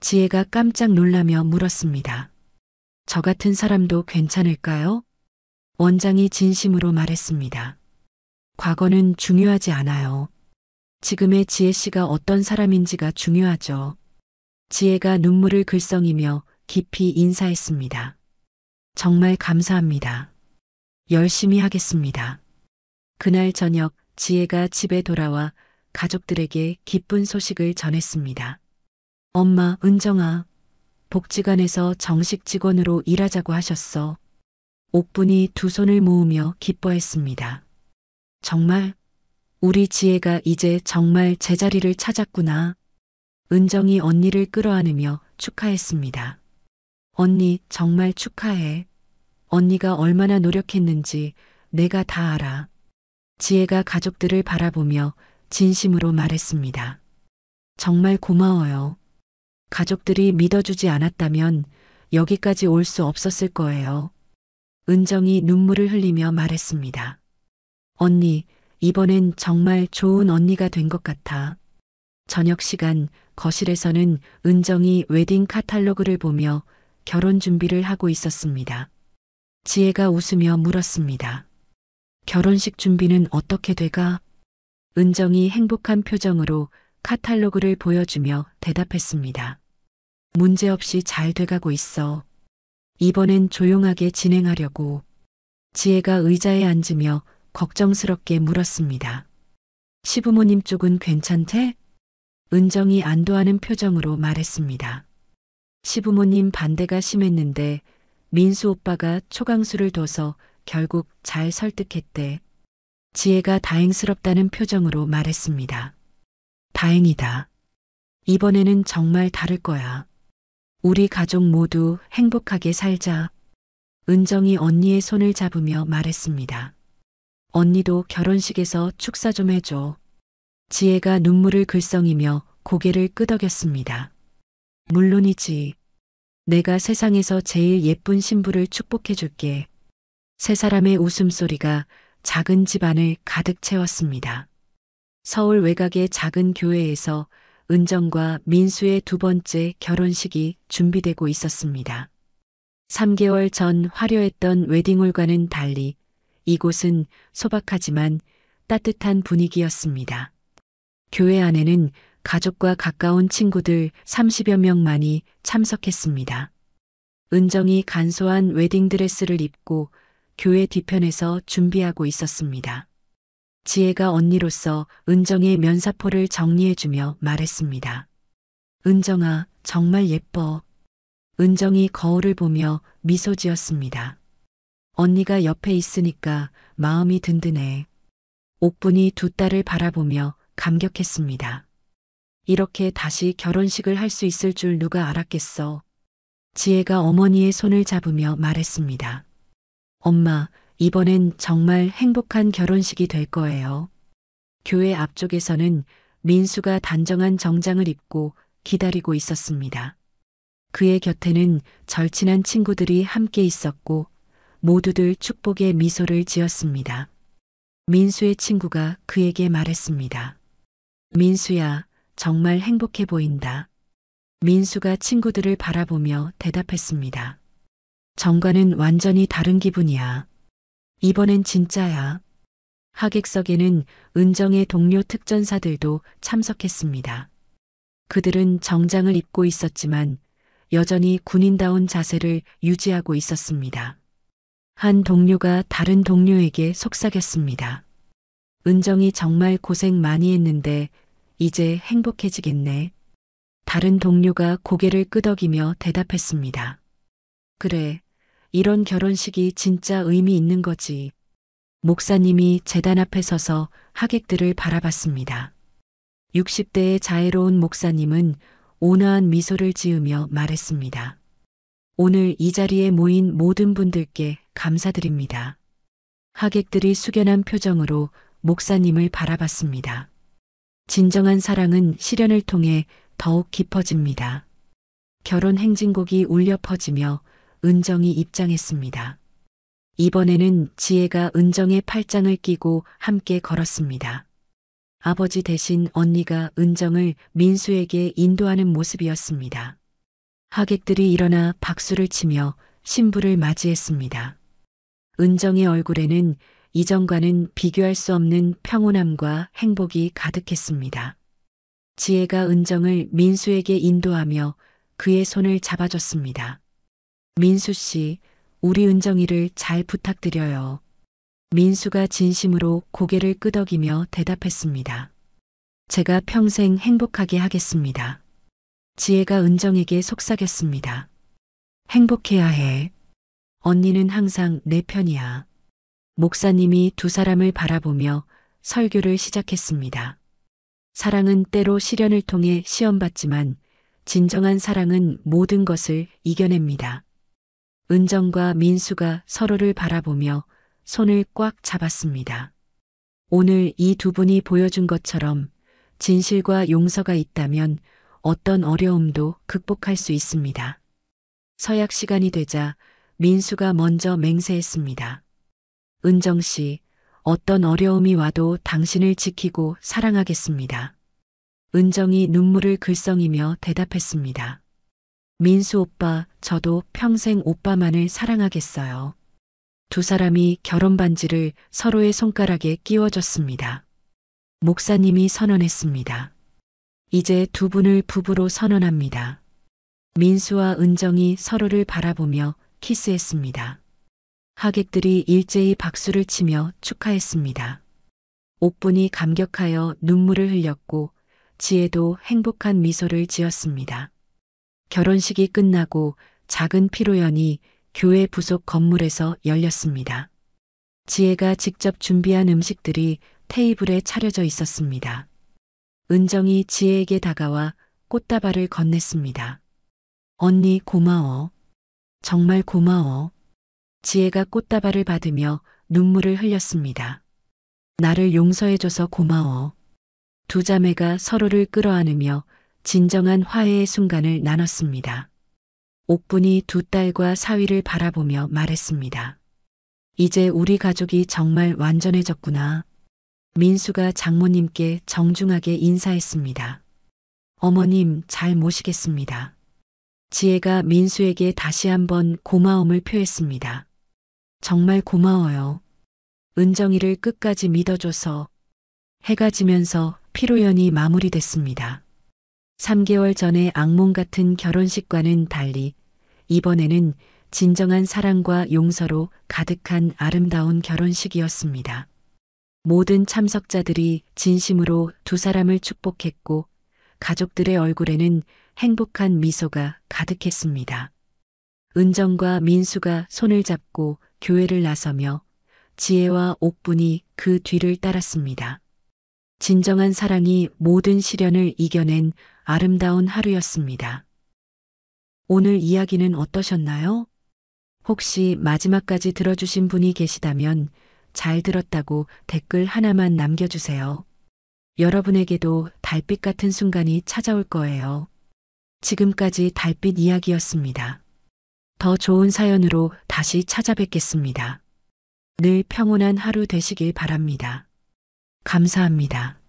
지혜가 깜짝 놀라며 물었습니다. 저 같은 사람도 괜찮을까요? 원장이 진심으로 말했습니다. 과거는 중요하지 않아요. 지금의 지혜 씨가 어떤 사람인지가 중요하죠. 지혜가 눈물을 글썽이며 깊이 인사했습니다. 정말 감사합니다. 열심히 하겠습니다. 그날 저녁 지혜가 집에 돌아와 가족들에게 기쁜 소식을 전했습니다. 엄마, 은정아, 복지관에서 정식 직원으로 일하자고 하셨어. 옥분이 두 손을 모으며 기뻐했습니다. 정말? 우리 지혜가 이제 정말 제자리를 찾았구나. 은정이 언니를 끌어안으며 축하했습니다. 언니, 정말 축하해. 언니가 얼마나 노력했는지 내가 다 알아. 지혜가 가족들을 바라보며 진심으로 말했습니다. 정말 고마워요. 가족들이 믿어주지 않았다면 여기까지 올 수 없었을 거예요. 은정이 눈물을 흘리며 말했습니다. 언니, 이번엔 정말 좋은 언니가 된 것 같아. 저녁 시간 거실에서는 은정이 웨딩 카탈로그를 보며 결혼 준비를 하고 있었습니다. 지혜가 웃으며 물었습니다. 결혼식 준비는 어떻게 돼가? 은정이 행복한 표정으로 카탈로그를 보여주며 대답했습니다. 문제없이 잘 돼가고 있어. 이번엔 조용하게 진행하려고. 지혜가 의자에 앉으며 걱정스럽게 물었습니다. 시부모님 쪽은 괜찮대? 은정이 안도하는 표정으로 말했습니다. 시부모님 반대가 심했는데 민수 오빠가 초강수를 둬서 결국 잘 설득했대. 지혜가 다행스럽다는 표정으로 말했습니다. 다행이다. 이번에는 정말 다를 거야. 우리 가족 모두 행복하게 살자. 은정이 언니의 손을 잡으며 말했습니다. 언니도 결혼식에서 축사 좀 해줘. 지혜가 눈물을 글썽이며 고개를 끄덕였습니다. 물론이지. 내가 세상에서 제일 예쁜 신부를 축복해 줄게. 세 사람의 웃음소리가 작은 집안을 가득 채웠습니다. 서울 외곽의 작은 교회에서 은정과 민수의 두 번째 결혼식이 준비되고 있었습니다. 3개월 전 화려했던 웨딩홀과는 달리 이곳은 소박하지만 따뜻한 분위기였습니다. 교회 안에는 가족과 가까운 친구들 30여 명만이 참석했습니다. 은정이 간소한 웨딩드레스를 입고 교회 뒤편에서 준비하고 있었습니다. 지혜가 언니로서 은정의 면사포를 정리해주며 말했습니다. 은정아, 정말 예뻐. 은정이 거울을 보며 미소 지었습니다. 언니가 옆에 있으니까 마음이 든든해. 옥분이 두 딸을 바라보며 감격했습니다. 이렇게 다시 결혼식을 할 수 있을 줄 누가 알았겠어. 지혜가 어머니의 손을 잡으며 말했습니다. 엄마, 이번엔 정말 행복한 결혼식이 될 거예요. 교회 앞쪽에서는 민수가 단정한 정장을 입고 기다리고 있었습니다. 그의 곁에는 절친한 친구들이 함께 있었고 모두들 축복의 미소를 지었습니다. 민수의 친구가 그에게 말했습니다. 민수야, 정말 행복해 보인다. 민수가 친구들을 바라보며 대답했습니다. 정과는 완전히 다른 기분이야. 이번엔 진짜야. 하객석에는 은정의 동료 특전사들도 참석했습니다. 그들은 정장을 입고 있었지만 여전히 군인다운 자세를 유지하고 있었습니다. 한 동료가 다른 동료에게 속삭였습니다. 은정이 정말 고생 많이 했는데 이제 행복해지겠네. 다른 동료가 고개를 끄덕이며 대답했습니다. 그래, 이런 결혼식이 진짜 의미 있는 거지. 목사님이 제단 앞에 서서 하객들을 바라봤습니다. 60대의 자애로운 목사님은 온화한 미소를 지으며 말했습니다. 오늘 이 자리에 모인 모든 분들께 감사드립니다. 하객들이 숙연한 표정으로 목사님을 바라봤습니다. 진정한 사랑은 시련을 통해 더욱 깊어집니다. 결혼 행진곡이 울려 퍼지며 은정이 입장했습니다. 이번에는 지혜가 은정의 팔짱을 끼고 함께 걸었습니다. 아버지 대신 언니가 은정을 민수에게 인도하는 모습이었습니다. 하객들이 일어나 박수를 치며 신부를 맞이했습니다. 은정의 얼굴에는 이전과는 비교할 수 없는 평온함과 행복이 가득했습니다. 지혜가 은정을 민수에게 인도하며 그의 손을 잡아줬습니다. 민수 씨, 우리 은정이를 잘 부탁드려요. 민수가 진심으로 고개를 끄덕이며 대답했습니다. 제가 평생 행복하게 하겠습니다. 지혜가 은정에게 속삭였습니다. 행복해야 해. 언니는 항상 내 편이야. 목사님이 두 사람을 바라보며 설교를 시작했습니다. 사랑은 때로 시련을 통해 시험받지만 진정한 사랑은 모든 것을 이겨냅니다. 은정과 민수가 서로를 바라보며 손을 꽉 잡았습니다. 오늘 이 두 분이 보여준 것처럼 진실과 용서가 있다면 어떤 어려움도 극복할 수 있습니다. 서약 시간이 되자 민수가 먼저 맹세했습니다. 은정 씨, 어떤 어려움이 와도 당신을 지키고 사랑하겠습니다. 은정이 눈물을 글썽이며 대답했습니다. 민수 오빠, 저도 평생 오빠만을 사랑하겠어요. 두 사람이 결혼 반지를 서로의 손가락에 끼워줬습니다. 목사님이 선언했습니다. 이제 두 분을 부부로 선언합니다. 민수와 은정이 서로를 바라보며 키스했습니다. 하객들이 일제히 박수를 치며 축하했습니다. 옥분이 감격하여 눈물을 흘렸고 지혜도 행복한 미소를 지었습니다. 결혼식이 끝나고 작은 피로연이 교회 부속 건물에서 열렸습니다. 지혜가 직접 준비한 음식들이 테이블에 차려져 있었습니다. 은정이 지혜에게 다가와 꽃다발을 건넸습니다. 언니 고마워. 정말 고마워. 지혜가 꽃다발을 받으며 눈물을 흘렸습니다. 나를 용서해줘서 고마워. 두 자매가 서로를 끌어안으며 진정한 화해의 순간을 나눴습니다. 옥분이 두 딸과 사위를 바라보며 말했습니다. 이제 우리 가족이 정말 완전해졌구나. 민수가 장모님께 정중하게 인사했습니다. 어머님 잘 모시겠습니다. 지혜가 민수에게 다시 한번 고마움을 표했습니다. 정말 고마워요. 은정이를 끝까지 믿어줘서. 해가 지면서 피로연이 마무리됐습니다. 3개월 전의 악몽 같은 결혼식과는 달리 이번에는 진정한 사랑과 용서로 가득한 아름다운 결혼식이었습니다. 모든 참석자들이 진심으로 두 사람을 축복했고 가족들의 얼굴에는 행복한 미소가 가득했습니다. 은정과 민수가 손을 잡고 교회를 나서며 지혜와 옥분이 그 뒤를 따랐습니다. 진정한 사랑이 모든 시련을 이겨낸 아름다운 하루였습니다. 오늘 이야기는 어떠셨나요? 혹시 마지막까지 들어주신 분이 계시다면 잘 들었다고 댓글 하나만 남겨주세요. 여러분에게도 달빛 같은 순간이 찾아올 거예요. 지금까지 달빛 이야기였습니다. 더 좋은 사연으로 다시 찾아뵙겠습니다. 늘 평온한 하루 되시길 바랍니다. 감사합니다.